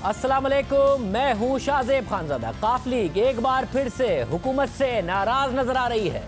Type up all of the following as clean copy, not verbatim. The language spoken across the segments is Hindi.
अस्सलाम वालेकुम, मैं हूं शाहजेब खानजादा। काफ लीग एक बार फिर से हुकूमत से नाराज नजर आ रही है,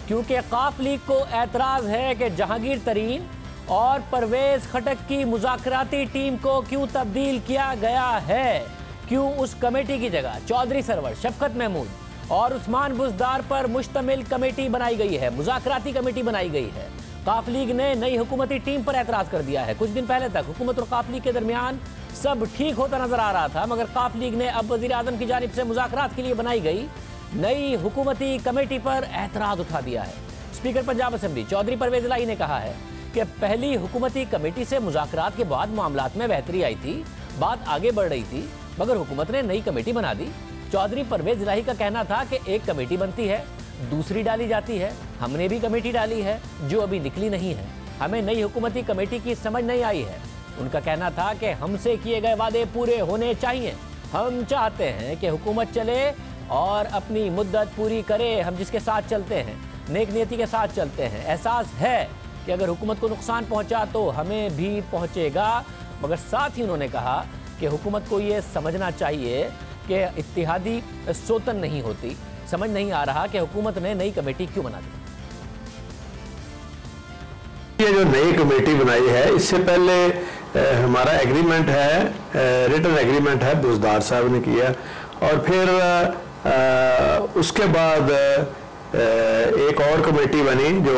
क्योंकि काफ लीग को एतराज है कि जहांगीर तरीन और परवेज खटक की मुज़ाकराती टीम को क्यों तब्दील किया गया है। क्यों उस कमेटी की जगह चौधरी सरवर, शफकत महमूद और उस्मान बुज़दार पर मुश्तमिल कमेटी बनाई गई है, मुज़ाकराती कमेटी बनाई गई है। काफ लीग ने नई हुकूमती टीम पर एतराज कर दिया है। कुछ दिन पहले तक हुकूमत और काफ लीग के दरमियान सब ठीक होता नजर आ रहा था, मगर काफ लीग ने अब वजीर आजम की जानिब से मुज़ाकरात के लिए बनाई गई नई हुकूमती कमेटी पर एतराज उठा दिया है। स्पीकर पंजाब असेंबली चौधरी परवेज इलाही ने कहा है कि पहली हुकूमती कमेटी से मुज़ाकरात के बाद मामलात में बेहतरी आई थी, बात आगे बढ़ रही थी, मगर हुकूमत ने नई कमेटी बना दी। चौधरी परवेज इलाही का कहना था कि एक कमेटी बनती है, दूसरी डाली जाती है। हमने भी कमेटी डाली है जो अभी निकली नहीं है। हमें नई हुकूमती कमेटी की समझ नहीं आई है। उनका कहना था कि हमसे किए गए वादे पूरे होने चाहिए। हम चाहते हैं कि हुकूमत चले और अपनी मुद्दत पूरी करे। हम जिसके साथ चलते हैं, नेक नीयती के साथ चलते हैं। एहसास है कि अगर हुकूमत को नुकसान पहुंचा तो हमें भी पहुंचेगा, मगर साथ ही उन्होंने कहा कि हुकूमत को ये समझना चाहिए कि इत्तेहादी सोतन नहीं होती। समझ नहीं आ रहा कि हुकूमत ने नई कमेटी क्यों बना दी। ये जो नई कमेटी बनाई है, इससे पहले हमारा एग्रीमेंट है, रिटन एग्रीमेंट है, बुज़दार साहब ने किया, और फिर उसके बाद एक और कमेटी बनी जो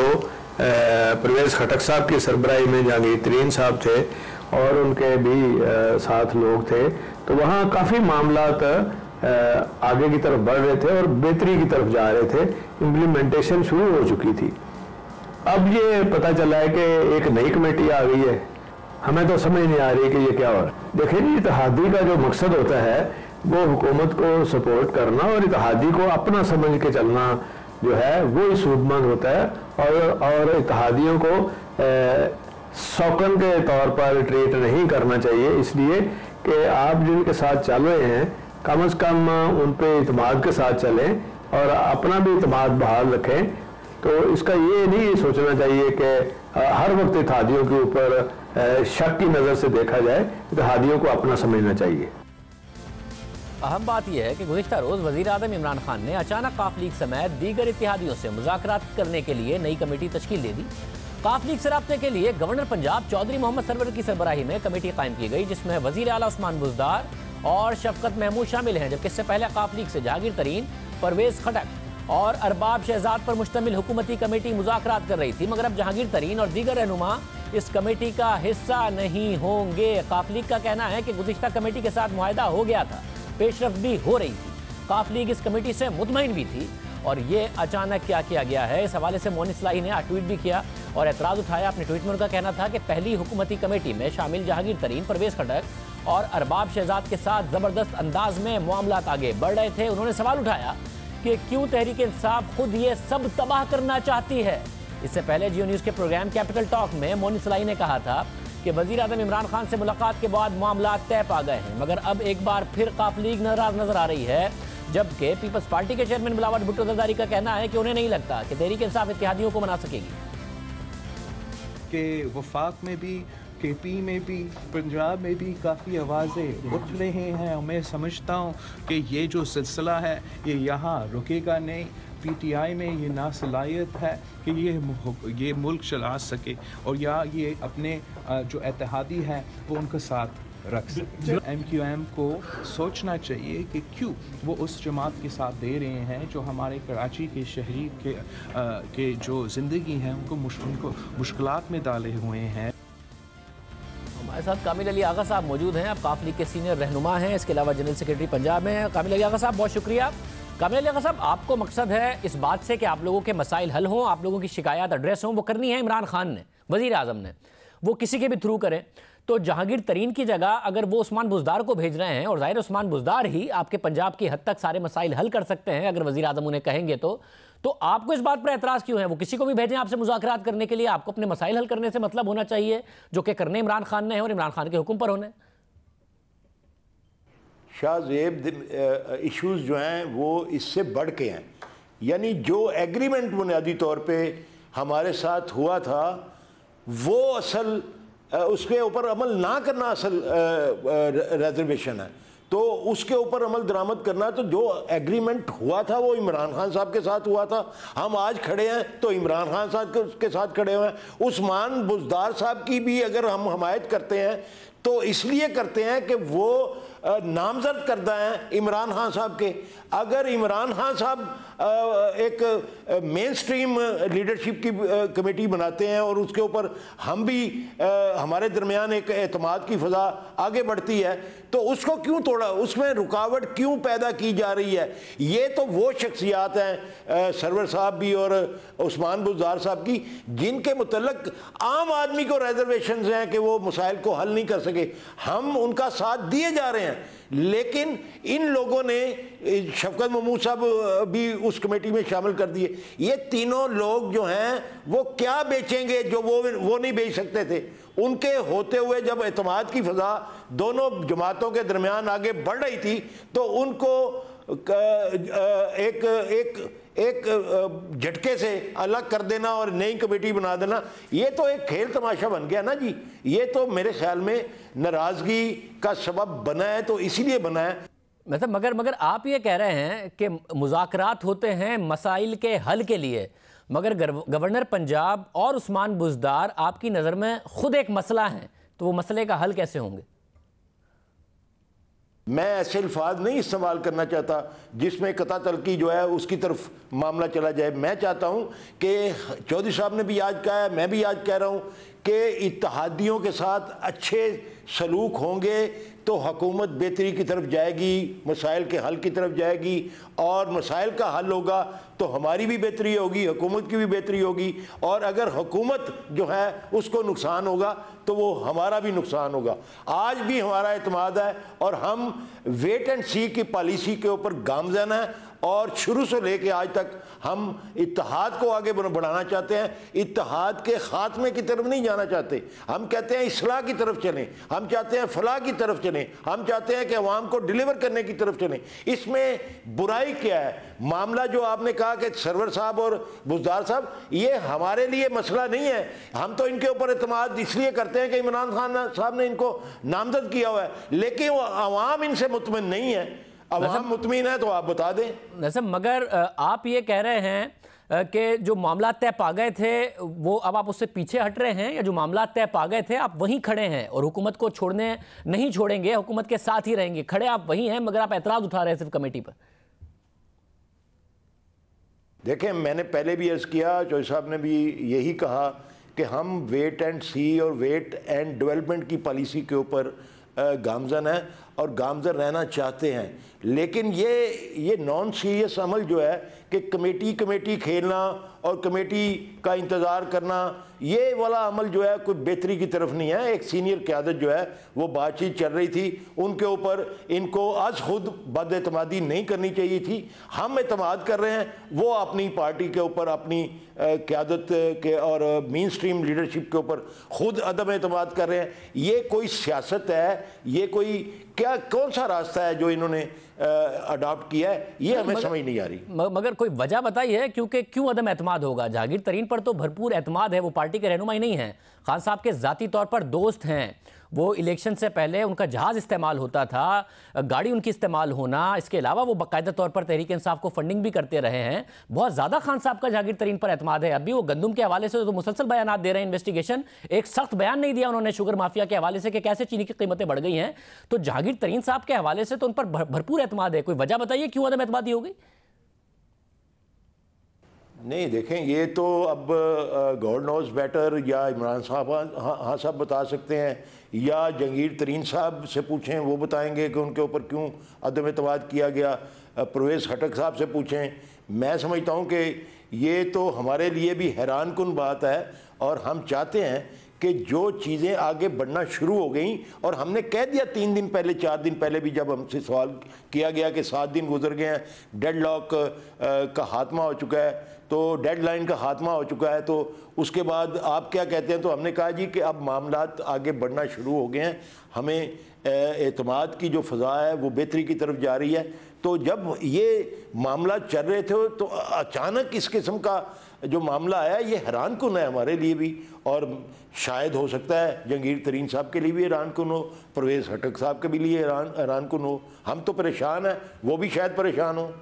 परवेज खटक साहब की सरबराही में जहांगीर तरीन साहब थे और उनके भी साथ लोग थे। तो वहाँ काफ़ी मामलात आगे की तरफ बढ़ रहे थे और बेहतरी की तरफ जा रहे थे। इम्प्लीमेंटेशन शुरू हो चुकी थी। अब ये पता चला है कि एक नई कमेटी आ गई है। हमें तो समझ नहीं आ रही कि ये क्या हो रहा है। देखिए जी, इत्तेहादी का जो मकसद होता है वो हुकूमत को सपोर्ट करना और इत्तेहादी को अपना समझ के चलना जो है वो ही सूदमंद होता है। और इत्तेहादियों को सौकन के तौर पर ट्रीट नहीं करना चाहिए, इसलिए कि आप जिनके साथ चल रहे हैं कम से कम उन पर इत्मीनान के साथ चलें और अपना भी इत्मीनान बहाल रखें। तो इसका ये नहीं सोचना चाहिए कि हर वक्त इत्तेहादियों के ऊपर शक की नज़र से देखा जाए। इत्तेहादियों को अपना समझना चाहिए। अहम बात यह है कि गुज़िश्ता रोज़ वज़ीर आज़म इमरान खान ने अचानक काफ लीग समेत दीगर इत्तेहादियों से मुज़ाकरात करने के लिए नई कमेटी तश्कील दे दी। काफ लीग से राब्ते के लिए गवर्नर पंजाब चौधरी मोहम्मद सरवर की सरबराही में कमेटी कायम की गई, जिसमें वज़ीर आला उस्मान बुज़दार और शफकत महमूद शामिल हैं। जबकि इससे पहले काफ लीग से जहांगीर तरीन, परवेज खटक और अरबाब शहजाद पर मुश्तमिल हुकूमती कमेटी मुज़ाकरात कर रही थी, मगर अब जहांगीर तरीन और दीगर रहनुमा इस कमेटी का हिस्सा नहीं होंगे। काफ लीग का कहना है कि गुज़िश्ता कमेटी के साथ मुआहदा हो गया था, पेशरफ भी हो रही थी, काफ लीग इस कमेटी से मुतमईन भी थी, और ये अचानक क्या किया गया है। इस हवाले से मोनिस इलाही ने आज ट्वीट भी किया और एतराज़ उठाया। अपने ट्वीट में उनका कहना था कि पहली हुकूमती कमेटी में शामिल जहांगीर तरीन, परवेज खटक और अरबाब शहजाद के साथ ज़बरदस्त अंदाज में मामलात आगे बढ़ रहे थे। उन्होंने सवाल उठाया कि क्यों तहरीक इंसाफ खुद ये सब तबाह करना चाहती है। इससे पहले जियो न्यूज़ के प्रोग्राम कैपिटल टॉक में मोनिस इलाही ने कहा था कि वज़ीर आज़म इमरान खान से मुलाकात के बाद मामला तय पा गए हैं, मगर अब एक बार फिर काफ लीग नाराज नजर आ रही है। जबकि पीपल्स पार्टी के चेयरमैन बिलावल भुट्टो जरदारी का कहना है कि उन्हें नहीं लगता कि तहरीक इंसाफ इत्तेहादियों को मना सकेगी। कि वफाक में भी, केपी में भी, पंजाब में भी काफ़ी आवाज़ें उठ रहे हैं। मैं समझता हूँ कि ये जो सिलसिला है ये यहाँ रुकेगा नहीं। पीटीआई में ये नासलाहियत है कि ये मुल्क चला सके और या ये अपने जो इत्तेहादी हैं वो उनका साथ रख सके। MQM को सोचना चाहिए कि क्यों वो उस जमात के साथ दे रहे हैं जो हमारे कराची के शहरी के जो ज़िंदगी है उनको मुश्किलात में डाले हुए हैं। हमारे साथ कामिल अली आगा साहब मौजूद हैं। अब काफ लीग के सीनियर रहनुमा हैं, इसके अलावा जनरल सेक्रेटरी पंजाब में। कामिल अली आगा साहब बहुत शुक्रिया। कामिल अली आगा साहब, आपको मकसद है इस बात से कि आप लोगों के मसाइल हल हों, आप लोगों की शिकायत एड्रेस हों, वो करनी है इमरान खान ने, वज़ीर आज़म ने, वो किसी के भी थ्रू करें। तो जहांगीर तरीन की जगह अगर वो उस्मान बुज़दार को भेज रहे हैं, और ज़ाहिर उस्मान बुज़दार ही आपके पंजाब की हद तक सारे मसाइल हल कर सकते हैं अगर वज़ीर आज़म उन्हें कहेंगे तो आपको इस बात पर एतराज़ क्यों है? वो किसी को भी भेजें आपसे मुज़ाकरात करने के लिए, आपको अपने मसाइल हल करने से मतलब होना चाहिए, जो कि करने इमरान खान ने है और इमरान खान के हुक्म पर होने। शाहजेब, इश्यूज जो हैं वो इससे बढ़ के हैं। यानी जो एग्रीमेंट बुनियादी तौर पे हमारे साथ हुआ था वो असल उसके ऊपर अमल ना करना असल रिजर्वेशन है। तो उसके ऊपर अमल दरामद करना। तो जो एग्रीमेंट हुआ था वो इमरान खान साहब के साथ हुआ था। हम आज खड़े हैं तो इमरान खान साहब के साथ खड़े हुए हैं। उस्मान बुज़दार साहब की भी अगर हम हमायत करते हैं तो इसलिए करते हैं कि वो नामजद करदा हैं इमरान खान साहब के। अगर इमरान खान साहब एक मेन स्ट्रीम लीडरशिप की कमेटी बनाते हैं और उसके ऊपर हम भी हमारे दरमियान एक एतमाद की फ़ज़ा आगे बढ़ती है, तो उसको क्यों तोड़ा, उसमें रुकावट क्यों पैदा की जा रही है? ये तो वो शख्सियात हैं सरवर साहब भी और उस्मान बुज़दार साहब की, जिनके मुतल्लक आम आदमी को रिजर्वेशन हैं कि वो मसाइल को हल नहीं कर सके। हम उनका साथ दिए जा रहे हैं, लेकिन इन लोगों ने, शफकत महमूद साहब भी उस कमेटी में शामिल कर दिए। ये तीनों लोग जो हैं वो क्या बेचेंगे जो वो नहीं बेच सकते थे? उनके होते हुए जब एतमाद की फ़ज़ा दोनों जमातों के दरमियान आगे बढ़ रही थी तो उनको एक झटके से अलग कर देना और नई कमेटी बना देना, ये तो एक खेल तमाशा बन गया ना जी। ये तो मेरे ख्याल में नाराज़गी का सबब बना है, तो इसीलिए बना है। मतलब मगर आप ये कह रहे हैं कि मुज़ाकरात होते हैं मसाइल के हल के लिए, मगर गवर्नर पंजाब और उस्मान बुज़दार आपकी नज़र में खुद एक मसला है, तो वो मसले का हल कैसे होंगे? मैं ऐसे अल्फाज नहीं इस्तेमाल करना चाहता जिसमें कता तलकी जो है उसकी तरफ मामला चला जाए। मैं चाहता हूँ कि चौधरी साहब ने भी आज कहा है, मैं भी आज कह रहा हूँ कि इत्तेहादियों के साथ अच्छे सलूक होंगे तो हुकूमत बेहतरी की तरफ जाएगी, मसाइल के हल की तरफ जाएगी, और मसाइल का हल होगा तो हमारी भी बेहतरी होगी, हुकूमत की भी बेहतरी होगी। और अगर हुकूमत जो है उसको नुकसान होगा तो वो हमारा भी नुकसान होगा। आज भी हमारा एतमाद है और हम वेट एंड सी की पॉलिसी के ऊपर गामज़न है, और शुरू से लेके आज तक हम इत्तेहाद को आगे बढ़ाना चाहते हैं, इत्तेहाद के ख़ात्मे की तरफ नहीं जाना चाहते। हम कहते हैं इस्लाह की तरफ चलें, हम चाहते हैं फलाह की तरफ चलें, हम चाहते हैं कि अवाम को डिलीवर करने की तरफ चलें। इसमें बुराई क्या है? मामला जो आपने कहा कि सरवर साहब और बुज़दार साहब, ये हमारे लिए मसला नहीं है। हम तो इनके ऊपर एतमाद इसलिए करते हैं कि इमरान खान साहब ने इनको नामजद किया हुआ है, लेकिन वो अवाम इनसे मुतमिन नहीं है। अवाम मुतमिन है तो आप बता दें। वैसे मगर आप ये कह रहे हैं कि जो मामला तय पा गए थे वो अब आप उससे पीछे हट रहे हैं, या जो मामला तय पा गए थे आप वहीं खड़े हैं और हुकूमत को नहीं छोड़ेंगे, हुकूमत के साथ ही रहेंगे? खड़े आप वहीं हैं मगर आप एतराज़ उठा रहे हैं सिर्फ कमेटी पर। देखें, मैंने पहले भी अर्ज़ किया, चौधरी साहब ने भी यही कहा कि हम वेट एंड सी और वेट एंड डेवलपमेंट की पॉलिसी के ऊपर गामज़न है और गामज़न रहना चाहते हैं। लेकिन ये नॉन सीरियस अमल जो है कि कमेटी खेलना और कमेटी का इंतज़ार करना, ये वाला अमल जो है कोई बेहतरी की तरफ नहीं है। एक सीनियर क़यादत जो है वो बातचीत चल रही थी, उनके ऊपर इनको आज खुद बदएतमादी नहीं करनी चाहिए थी। हम एतमाद कर रहे हैं, वो अपनी पार्टी के ऊपर, अपनी क़यादत के और मेन स्ट्रीम लीडरशिप के ऊपर खुद अदम एतमाद कर रहे हैं। ये कोई सियासत है, ये कोई क्या कौन सा रास्ता है जो इन्होंने अडॉप्ट किया है, ये हमें समझ नहीं आ रही। मगर कोई वजह बताइए क्यों अदम एतमाद होगा? जहांगीर तरीन पर तो भरपूर एतमाद है, वो पार्टी के रहनुमाई नहीं है, खान साहब के ज़ाती तौर पर दोस्त हैं। वो इलेक्शन से पहले उनका जहाज़ इस्तेमाल होता था, गाड़ी उनकी इस्तेमाल होना, इसके अलावा वो बाकायदा तौर पर तहरीक इंसाफ को फंडिंग भी करते रहे हैं। बहुत ज़्यादा खान साहब का जहांगीर तरीन पर एतमाद है। अभी वो गंदम के हवाले से तो मुसलसल बयान दे रहे हैं, इन्वेस्टिगेशन, एक सख्त बयान नहीं दिया उन्होंने शुगर माफिया के हवाले से कि कैसे चीनी की कीमतें बढ़ गई हैं। तो जहांगीर तरीन साहब के हवाले से तो उन पर भरपूर एतमाद है। कोई वजह बताइए क्यों अदम एतमादी हो गई? नहीं, देखें, ये तो अब गॉड नोज बेटर, या इमरान साहब हाँ साहब बता सकते हैं, या जहांगीर तरीन साहब से पूछें, वो बताएंगे कि उनके ऊपर क्यों अदम एतमाद किया गया। परवेज़ खटक साहब से पूछें। मैं समझता हूँ कि ये तो हमारे लिए भी हैरान कुन बात है, और हम चाहते हैं कि जो चीज़ें आगे बढ़ना शुरू हो गई, और हमने कह दिया 3 दिन पहले, 4 दिन पहले भी जब हमसे सवाल किया गया कि 7 दिन गुजर गए हैं, डेडलॉक का खात्मा हो चुका है, तो डेडलाइन का खात्मा हो चुका है, तो उसके बाद आप क्या कहते हैं? तो हमने कहा जी कि अब मामलात आगे बढ़ना शुरू हो गए हैं, हमें एतमाद की जो फ़ज़ा है वो बेहतरी की तरफ जा रही है। तो जब ये मामला चल रहे थे तो अचानक इस किस्म का जो मामला आया ये हैरान कुन है हमारे लिए भी, और शायद हो सकता है जहांगीर तरीन साहब के लिए भी हैरान कुन हो, परवेज़ खटक साहब के भी लिए हैरान कुन हो। हम तो परेशान हैं, वो भी शायद परेशान हो।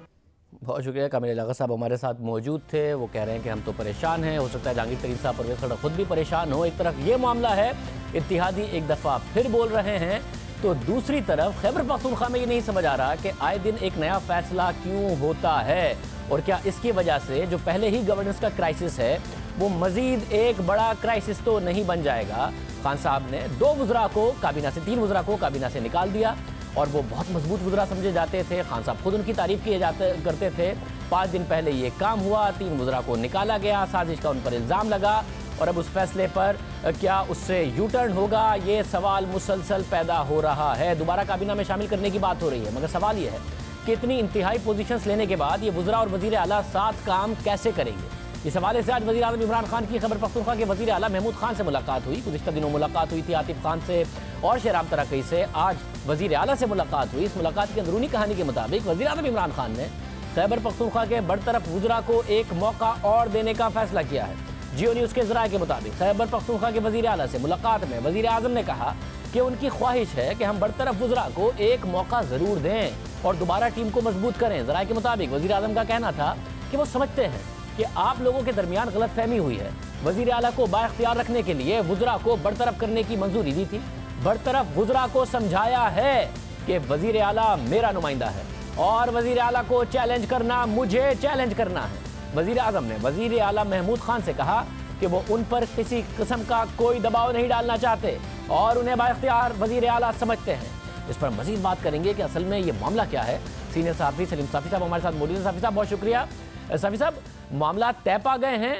बहुत शुक्रिया। कामिल अलागा साहब हमारे साथ मौजूद थे, वो कह रहे हैं कि हम तो परेशान हैं। हो सकता है जहांगीर तरीन साहब, परवेज़ खटक खुद भी परेशान हो। एक तरफ ये मामला है, इत्तेहादी एक दफ़ा फिर बोल रहे हैं, तो दूसरी तरफ खैबर पख्तूनख्वा में ये नहीं समझ आ रहा कि आए दिन एक नया फैसला क्यों होता है, और क्या इसकी वजह से जो पहले ही गवर्नेंस का क्राइसिस है वो मजीद एक बड़ा क्राइसिस तो नहीं बन जाएगा। खान साहब ने 2 वज़रा को काबीना से, 3 वज़रा को काबीना से निकाल दिया, और वो बहुत मजबूत वज़रा समझे जाते थे। खान साहब खुद उनकी तारीफ किए करते थे। 5 दिन पहले ये काम हुआ, 3 वज़रा को निकाला गया, साजिश का उन पर इल्ज़ाम लगा, और अब उस फैसले पर क्या उससे यू टर्न होगा, ये सवाल मुसलसल पैदा हो रहा है। दोबारा काबीना में शामिल करने की बात हो रही है, मगर सवाल ये है कि इतनी इंतहाई पोजीशंस लेने के बाद ये वज़रा और वज़ीर आला साथ काम कैसे करेंगे। इस हवाले से आज वज़ीर आज़म इमरान खान की खैबर पख्तूनख्वा के वज़ीर आला महमूद खान से मुलाकात हुई। गुज़िश्ता दिनों मुलाकात हुई थी आतिफ खान से और शहराम तरक्की से, आज वज़ीर आला से मुलाकात हुई। इस मुलाकात की अंदरूनी कहानी के मुताबिक वज़ीर आज़म इमरान खान ने खैबर पख्तूनख्वा के बरतरफ वज़रा को एक मौका और देने का फैसला किया है। जियो न्यूज़ के ज़राए के मुताबिक खैबर पख्तूनख्वा के वज़ीर आला से मुलाकात में वज़ीर आज़म ने कहा कि उनकी ख्वाहिश है कि हम बरतरफ वज़रा को एक मौका ज़रूर दें और दोबारा टीम को मजबूत करें। ज़राए के मुताबिक वज़ीर आज़म का कहना था कि वो समझते हैं कि आप लोगों के दरमियान गलतफहमी हुई है। वज़ीर आला को बाइख्तियार रखने के लिए वज़रा को बरतरफ करने की मंजूरी दी थी। बरतरफ वज़रा को समझाया है कि वज़ीर आला मेरा नुमाइंदा है और वज़ीर आला को चैलेंज करना मुझे चैलेंज करना है। वज़ीर आज़म ने वज़ीर आला महमूद खान से कहा कि वो उन पर किसी किस्म का कोई दबाव नहीं डालना चाहते और उन्हें बाइख्तियार वज़ीर आला समझते हैं। इस पर मज़ीद बात करेंगे कि असल में ये मामला क्या है। सीनियर सहाफ़ी सलीम साफ़ी साहब हमारे साथ मौजूद हैं। साफ़ी साहब बहुत शुक्रिया। साफ़ी साहब, मामला तय पा गए हैं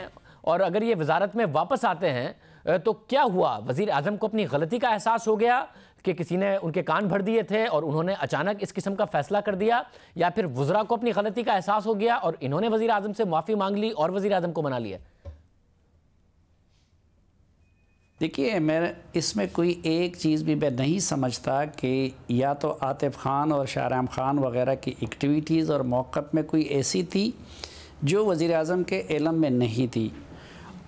और अगर ये वजारत में वापस आते हैं तो क्या हुआ? वज़ीर आज़म को अपनी गलती का एहसास हो गया कि किसी ने उनके कान भर दिए थे और उन्होंने अचानक इस किस्म का फैसला कर दिया, या फिर वज़रा को अपनी गलती का एहसास हो गया और इन्होंने वज़ीर आज़म से माफ़ी मांग ली और वज़ीर आज़म को मना लिया? देखिए, मैं इसमें कोई एक चीज़ भी मैं नहीं समझता कि या तो आतिफ खान और शहराम खान वगैरह की एक्टिविटीज़ और मौक़िफ़ में कोई ऐसी थी जो वज़ीर आज़म के इल्म में नहीं थी,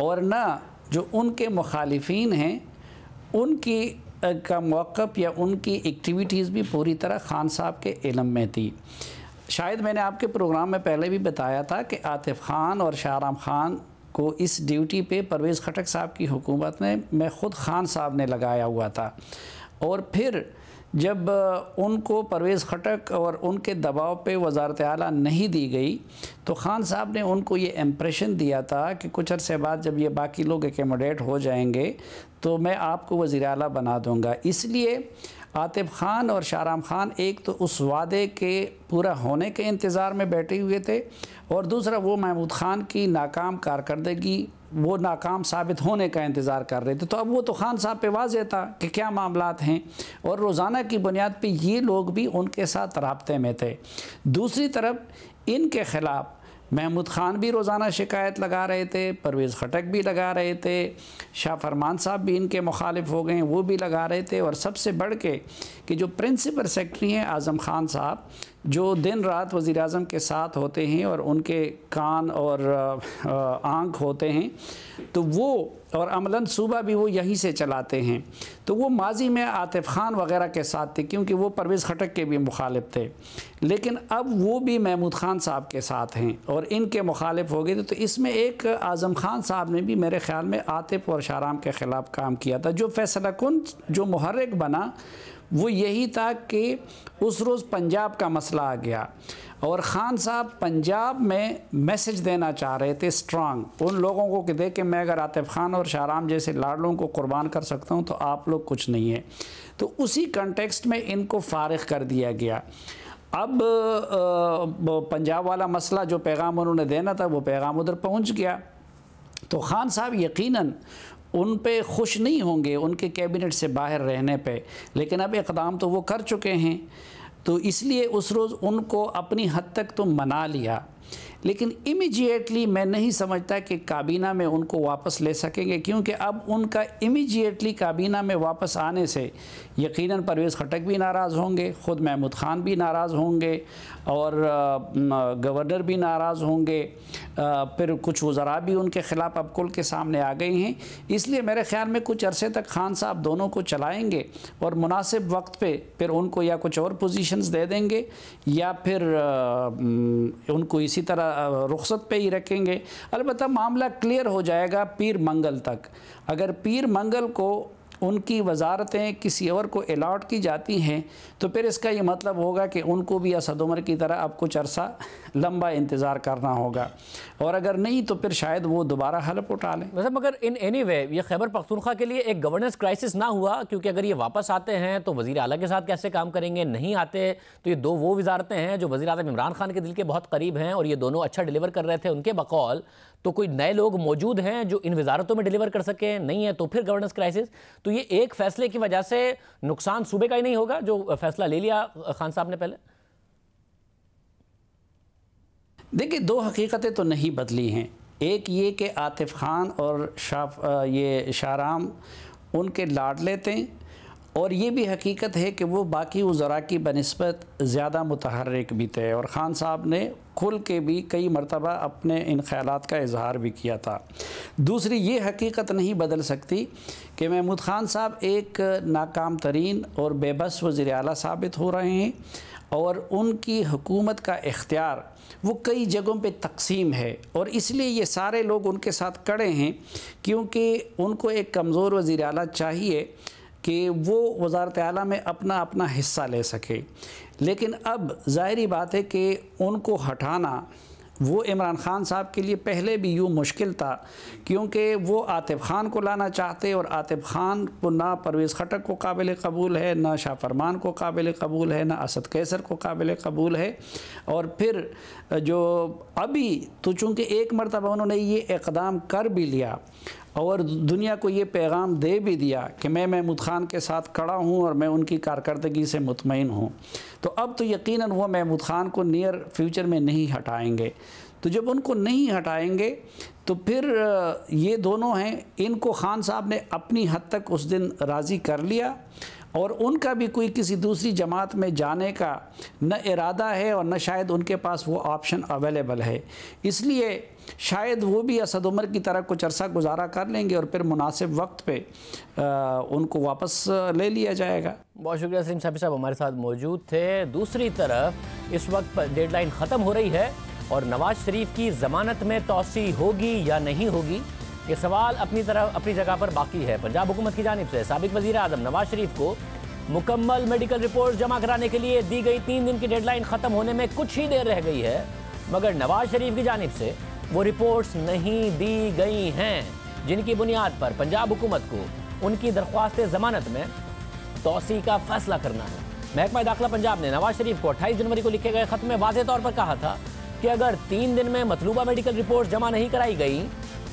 और ना जो उनके मुखालिफिन हैं उनकी का मौक़िफ़ या उनकी एक्टिविटीज़ भी पूरी तरह खान साहब के इल्म में थी। शायद मैंने आपके प्रोग्राम में पहले भी बताया था कि आतिफ खान और शहराम खान को इस ड्यूटी पे परवेज़ खटक साहब की हुकूमत में ख़ुद खान साहब ने लगाया हुआ था, और फिर जब उनको परवेज़ खटक और उनके दबाव पे वज़ारत आला नहीं दी गई तो खान साहब ने उनको ये इम्प्रेशन दिया था कि कुछ अरसे बाद जब ये बाकी लोग एकोमोडेट हो जाएंगे तो मैं आपको वज़ीर आला बना दूँगा। इसलिए आतिफ खान और शहराम खान एक तो उस वादे के पूरा होने के इंतज़ार में बैठे हुए थे, और दूसरा वो महमूद खान की नाकाम कारकर्दगी, वो नाकाम साबित होने का इंतज़ार कर रहे थे। तो अब वो तो खान साहब पे वाज़ेह था कि क्या मामलात हैं, और रोज़ाना की बुनियाद पे ये लोग भी उनके साथ राब्ते में थे। दूसरी तरफ इनके ख़िलाफ़ महमूद खान भी रोज़ाना शिकायत लगा रहे थे, परवेज़ खटक भी लगा रहे थे, शाह फरमान साहब भी इनके मुखालिफ हो गए, वो भी लगा रहे थे, और सबसे बढ़ के कि जो प्रिंसिपल सेक्रेटरी हैं आज़म खान साहब, जो दिन रात वज़ीर आज़म के साथ होते हैं और उनके कान और आँख होते हैं, तो वो और अमलन सूबा भी वो यहीं से चलाते हैं, तो वो माजी में आतिफ खान वगैरह के साथ थे क्योंकि वो परवेज़ खटक के भी मुखालिफ थे, लेकिन अब वो भी महमूद खान साहब के साथ हैं और इनके मुखालिफ हो गए। तो इसमें एक आज़म खान साहब ने भी मेरे ख़्याल में आतिफ और शहराम के ख़िलाफ़ काम किया था। जो फैसला कुन जो मुहर्रिक बना वो यही था कि उस रोज़ पंजाब का मसला आ गया और ख़ान साहब पंजाब में मैसेज देना चाह रहे थे स्ट्रांग उन लोगों को कि देखें मैं अगर आतिफ खान और शहराम जैसे लाडलों को कुर्बान कर सकता हूँ तो आप लोग कुछ नहीं है। तो उसी कंटेक्स्ट में इनको फारिग कर दिया गया। अब पंजाब वाला मसला जो पैगाम उन्होंने देना था वो पैगाम उधर पहुँच गया, तो ख़ान साहब यकीनन उन पे खुश नहीं होंगे उनके कैबिनेट से बाहर रहने पे, लेकिन अब इक़दाम तो वो कर चुके हैं, तो इसलिए उस रोज़ उनको अपनी हद तक तो मना लिया। लेकिन इमीडिएटली मैं नहीं समझता कि काबीना में उनको वापस ले सकेंगे, क्योंकि अब उनका इमीडिएटली काबीना में वापस आने से यकीनन परवेज़ खटक भी नाराज़ होंगे, ख़ुद महमूद ख़ान भी नाराज़ होंगे और गवर्नर भी नाराज़ होंगे, फिर कुछ वज़रा भी उनके ख़िलाफ़ अब खुल के सामने आ गए हैं। इसलिए मेरे ख़्याल में कुछ अरसे तक खान साहब दोनों को चलाएँगे और मुनासिब वक्त पे फिर उनको या कुछ और पोजीशंस दे देंगे या फिर उनको इसी तरह रुखसत पे ही रखेंगे। अलबत्ता मामला क्लियर हो जाएगा पीर मंगल तक। अगर पीर मंगल को उनकी वजारतें किसी और को अलाट की जाती हैं तो फिर इसका ये मतलब होगा कि उनको भी असद उमर की तरह अब कुछ अरसा लंबा इंतज़ार करना होगा, और अगर नहीं तो फिर शायद वो दोबारा हलफ उठा लें। मतलब मगर इन एनी वे ये खैबर पख्तूनख्वा के लिए एक गवर्नेंस क्राइसिस ना हुआ, क्योंकि अगर ये वापस आते हैं तो वज़ीर आला के साथ कैसे काम करेंगे, नहीं आते तो ये दो वो वजारतें हैं जो वज़ीर आज़म इमरान खान के दिल के बहुत करीब हैं और ये दोनों अच्छा डिलीवर कर रहे थे उनके बकौल, तो कोई नए लोग मौजूद हैं जो इन वजारतों में डिलीवर कर सकें, नहीं है तो फिर गवर्नेंस क्राइसिस। तो ये एक फैसले की वजह से नुकसान सूबे का ही नहीं होगा जो फैसला ले लिया खान साहब ने पहले? देखिए, दो हकीकतें तो नहीं बदली हैं। एक ये कि आतिफ खान और शाहराम उनके लाडले थे, और ये भी हकीकत है कि वो बाकी वज़रा की बनिस्बत ज़्यादा मुतहर्रिक भी थे, और ख़ान साहब ने खुल के भी कई मरतबा अपने इन ख़यालात का इजहार भी किया था। दूसरी ये हकीकत नहीं बदल सकती कि महमूद ख़ान साहब एक नाकाम तरीन और बेबस वज़ीर आला साबित हो रहे हैं, और उनकी हुकूमत का इख्तियार वो कई जगहों पे तकसीम है, और इसलिए ये सारे लोग उनके साथ खड़े हैं क्योंकि उनको एक कमज़ोर वज़ीर आला चाहिए कि वो वज़ारत आला में अपना अपना हिस्सा ले सके। लेकिन अब ज़ाहिरी बात है कि उनको हटाना वो इमरान ख़ान साहब के लिए पहले भी यूँ मुश्किल था, क्योंकि वो आतिफ ख़ान को लाना चाहते, और आतिफ ख़ान को ना परवेज़ खटक को काबिल कबूल है, ना शाह फरमान को काबिल कबूल है, ना असद कैसर को काबिल कबूल है। और फिर जो अभी तो चूँकि एक मरतबा उन्होंने ये इक़दाम कर भी लिया और दुनिया को ये पैगाम दे भी दिया कि मैं महमूद ख़ान के साथ खड़ा हूँ और मैं उनकी कारकर्दगी से मुतमईन हूँ, तो अब तो यकीनन वो महमूद ख़ान को नियर फ्यूचर में नहीं हटाएंगे। तो जब उनको नहीं हटाएंगे तो फिर ये दोनों हैं, इनको ख़ान साहब ने अपनी हद तक उस दिन राज़ी कर लिया, और उनका भी कोई किसी दूसरी जमात में जाने का न इरादा है और न शायद उनके पास वो ऑप्शन अवेलेबल है। इसलिए शायद वो भी असद उमर की तरह कुछ अरसा गुजारा कर लेंगे और फिर मुनासिब वक्त पे उनको वापस ले लिया जाएगा। बहुत शुक्रिया सलीम साहब हमारे साथ मौजूद थे। दूसरी तरफ इस वक्त डेडलाइन ख़त्म हो रही है और नवाज शरीफ की ज़मानत में तौसी होगी या नहीं होगी, ये सवाल अपनी जगह पर बाकी है। पंजाब हुकूमत की जानिब से साबिक वज़ीर आज़म नवाज शरीफ को मुकम्मल मेडिकल रिपोर्ट जमा कराने के लिए दी गई 3 दिन की डेडलाइन ख़त्म होने में कुछ ही देर रह गई है, मगर नवाज शरीफ की जानिब से वो रिपोर्ट्स नहीं दी गई हैं, जिनकी बुनियाद पर पंजाब हुकूमत को उनकी दरख्वास्त ज़मानत में तौसी का फैसला करना है। महकमा दाखिला पंजाब ने नवाज शरीफ को 28 जनवरी को लिखे गए ख़त में वाज़ेह तौर पर कहा था कि अगर 3 दिन में मतलूबा मेडिकल रिपोर्ट जमा नहीं कराई गई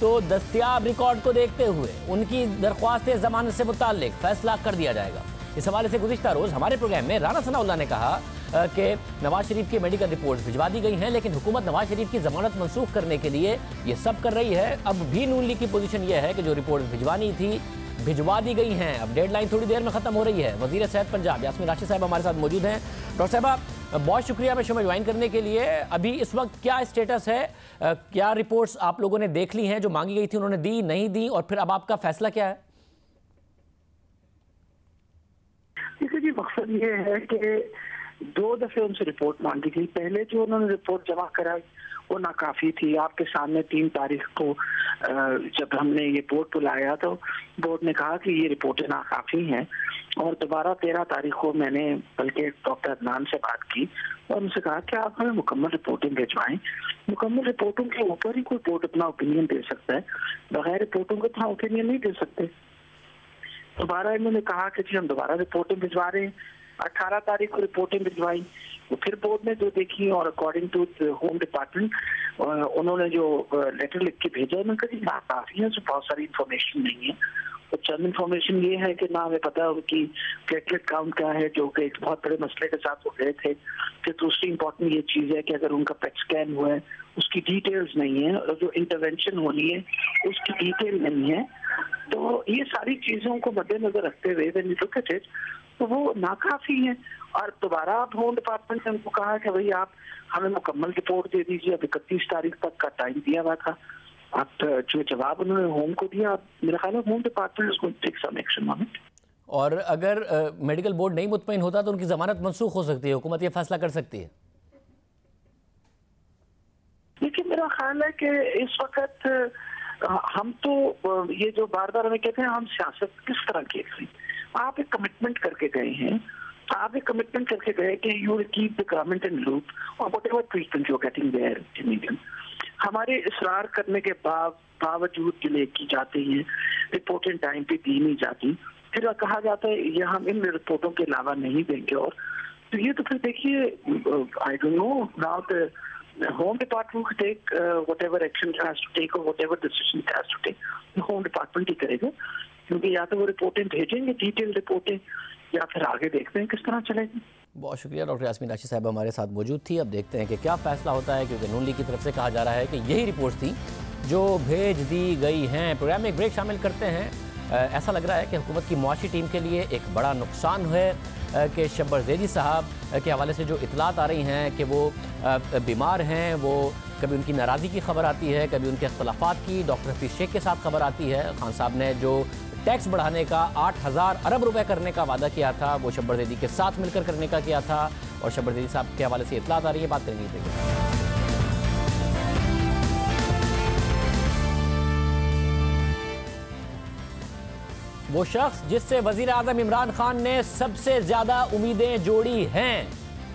तो दस्तयाब रिकॉर्ड को देखते हुए उनकी दरख्वास्त ज़मानत से मुताल्लिक फैसला कर दिया जाएगा। इस हवाले से गुज़िश्ता रोज़ हमारे प्रोग्राम में राना सनाउल्लाह ने कहा कि नवाज शरीफ की मेडिकल रिपोर्ट भिजवा दी गई हैं, लेकिन हुकूमत नवाज शरीफ की ज़मानत मनसूख करने के लिए ये सब कर रही है। अब भी नून लीग की पोजीशन ये है कि जो रिपोर्ट भिजवानी थी भिजवा दी गई हैं, अब डेडलाइन थोड़ी देर में ख़त्म हो रही है। वज़ीर सेहत पंजाब यास्मीन राशिद साहब हमारे साथ मौजूद हैं। डॉक्टर साहब बहुत शुक्रिया मैं शो में ज्वाइन करने के लिए। अभी इस वक्त क्या स्टेटस है, क्या रिपोर्ट्स आप लोगों ने देख ली हैं जो मांगी गई थी, उन्होंने दी नहीं दी, और फिर अब आपका फैसला क्या है? देखिए जी, मकसद ये है कि 2 दफ़े उनसे रिपोर्ट मांगी गई। पहले जो उन्होंने रिपोर्ट जमा कराई वो नाकाफ़ी थी। आपके सामने 3 तारीख को जब हमने ये बोर्ड बुलाया तो बोर्ड ने कहा कि ये रिपोर्टें नाकाफ़ी हैं, और दोबारा 13 तारीख को मैंने बल्कि डॉक्टर अदनान से बात की और उनसे कहा कि आप हमें मुकम्मल रिपोर्टिंग भिजवाएं। मुकम्मल रिपोर्टों के ऊपर ही कोई बोर्ड अपना ओपिनियन दे सकता है, बगैर रिपोर्टों के अपना ओपिनियन नहीं दे सकते। दोबारा इन्होंने कहा कि जी हम दोबारा रिपोर्टें भिजवा रहे हैं। 18 तारीख को रिपोर्टें भिजवाई, वो फिर बोर्ड ने जो देखी और अकॉर्डिंग टू होम डिपार्टमेंट उन्होंने जो लेटर लिख के भेजा, उन्होंने कहा नाकाफी है, बहुत सारी इंफॉर्मेशन नहीं है। तो चंद इन्फॉर्मेशन ये है कि ना हमें पता उनकी प्लेटलेट काउंट क्या है, जो कि एक बहुत बड़े मसले के साथ वो गए थे। फिर दूसरी इंपॉर्टेंट ये चीज़ है कि अगर उनका पेट स्कैन हुआ है उसकी डिटेल्स नहीं है, और जो इंटरवेंशन होनी है उसकी डिटेल नहीं है। तो ये सारी चीज़ों को मद्देनजर रखते हुए when you look at it तो वो नाकाफी है। और दोबारा आप होम डिपार्टमेंट ने उनको कहा कि भाई आप हमें मुकम्मल रिपोर्ट दे दीजिए, अब 31 तारीख तक का टाइम दिया हुआ था। अब जो जवाब उन्होंने होम को दिया, मेरा ख्याल है home department is going to take some action on it. और अगर मेडिकल बोर्ड नहीं मुतमईन होता तो उनकी जमानत मनसूख हो सकती है, हुकूमत ये फैसला कर सकती है। लेकिन मेरा ख्याल है कि इस वक्त हम तो ये जो बार बार हमें कहते हैं हम सियासत किस तरह की है, आप एक कमिटमेंट करके गए हैं, आप एक कमिटमेंट करके गए कि you will keep the government in loop और whatever treatment you are getting there in India. हमारे इसरार करने के बावजूद डिले की जाती है, रिपोर्टें टाइम पे दी नहीं जाती, फिर कहा जाता है ये हम इन रिपोर्टों के अलावा नहीं देंगे। और तो ये तो फिर देखिए I don't know now the home department take whatever action has to take और whatever decision has to take home department ही करेगा, क्योंकि या तो वो रिपोर्टें भेजेंगे डिटेल रिपोर्टें, या फिर आगे देखते हैं किस तरह चलेगी। बहुत शुक्रिया डॉक्टर यास्मीन राशिद साहब हमारे साथ मौजूद थी। अब देखते हैं कि क्या फैसला होता है, क्योंकि नून लीग की तरफ से कहा जा रहा है कि यही रिपोर्ट थी जो भेज दी गई हैं। प्रोग्राम में एक ब्रेक शामिल करते हैं। ऐसा लग रहा है कि हुकूमत की मुआशी टीम के लिए एक बड़ा नुकसान है कि शब्बर ज़ैदी साहब के हवाले से जो इतलात आ रही हैं कि वो बीमार हैं, वो कभी उनकी नाराज़गी की खबर आती है, कभी उनके अख्तलाफात की डॉक्टर हफीज़ शेख के साथ खबर आती है। खान साहब ने जो टैक्स बढ़ाने का 8,000 अरब रुपए करने का वादा किया था वो शब्बर ज़ैदी के साथ मिलकर करने का किया था, और शब्बर ज़ैदी साहब के हवाले से इतलात आ रही है। बात करेंगे। वो शख्स जिससे वज़ीर आज़म इमरान खान ने सबसे ज़्यादा उम्मीदें जोड़ी हैं,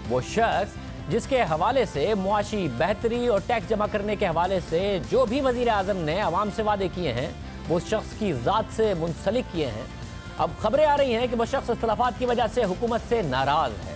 वो शख्स जिसके हवाले से मुआशी बेहतरी और टैक्स जमा करने के हवाले से जो भी वज़ीर आज़म ने अवाम से वादे किए हैं वो शख्स की ज़ात से मुंसलिक किए हैं। अब खबरें आ रही हैं कि वो शख्स इख्तलाफात की वजह से हुकूमत से नाराज़ है।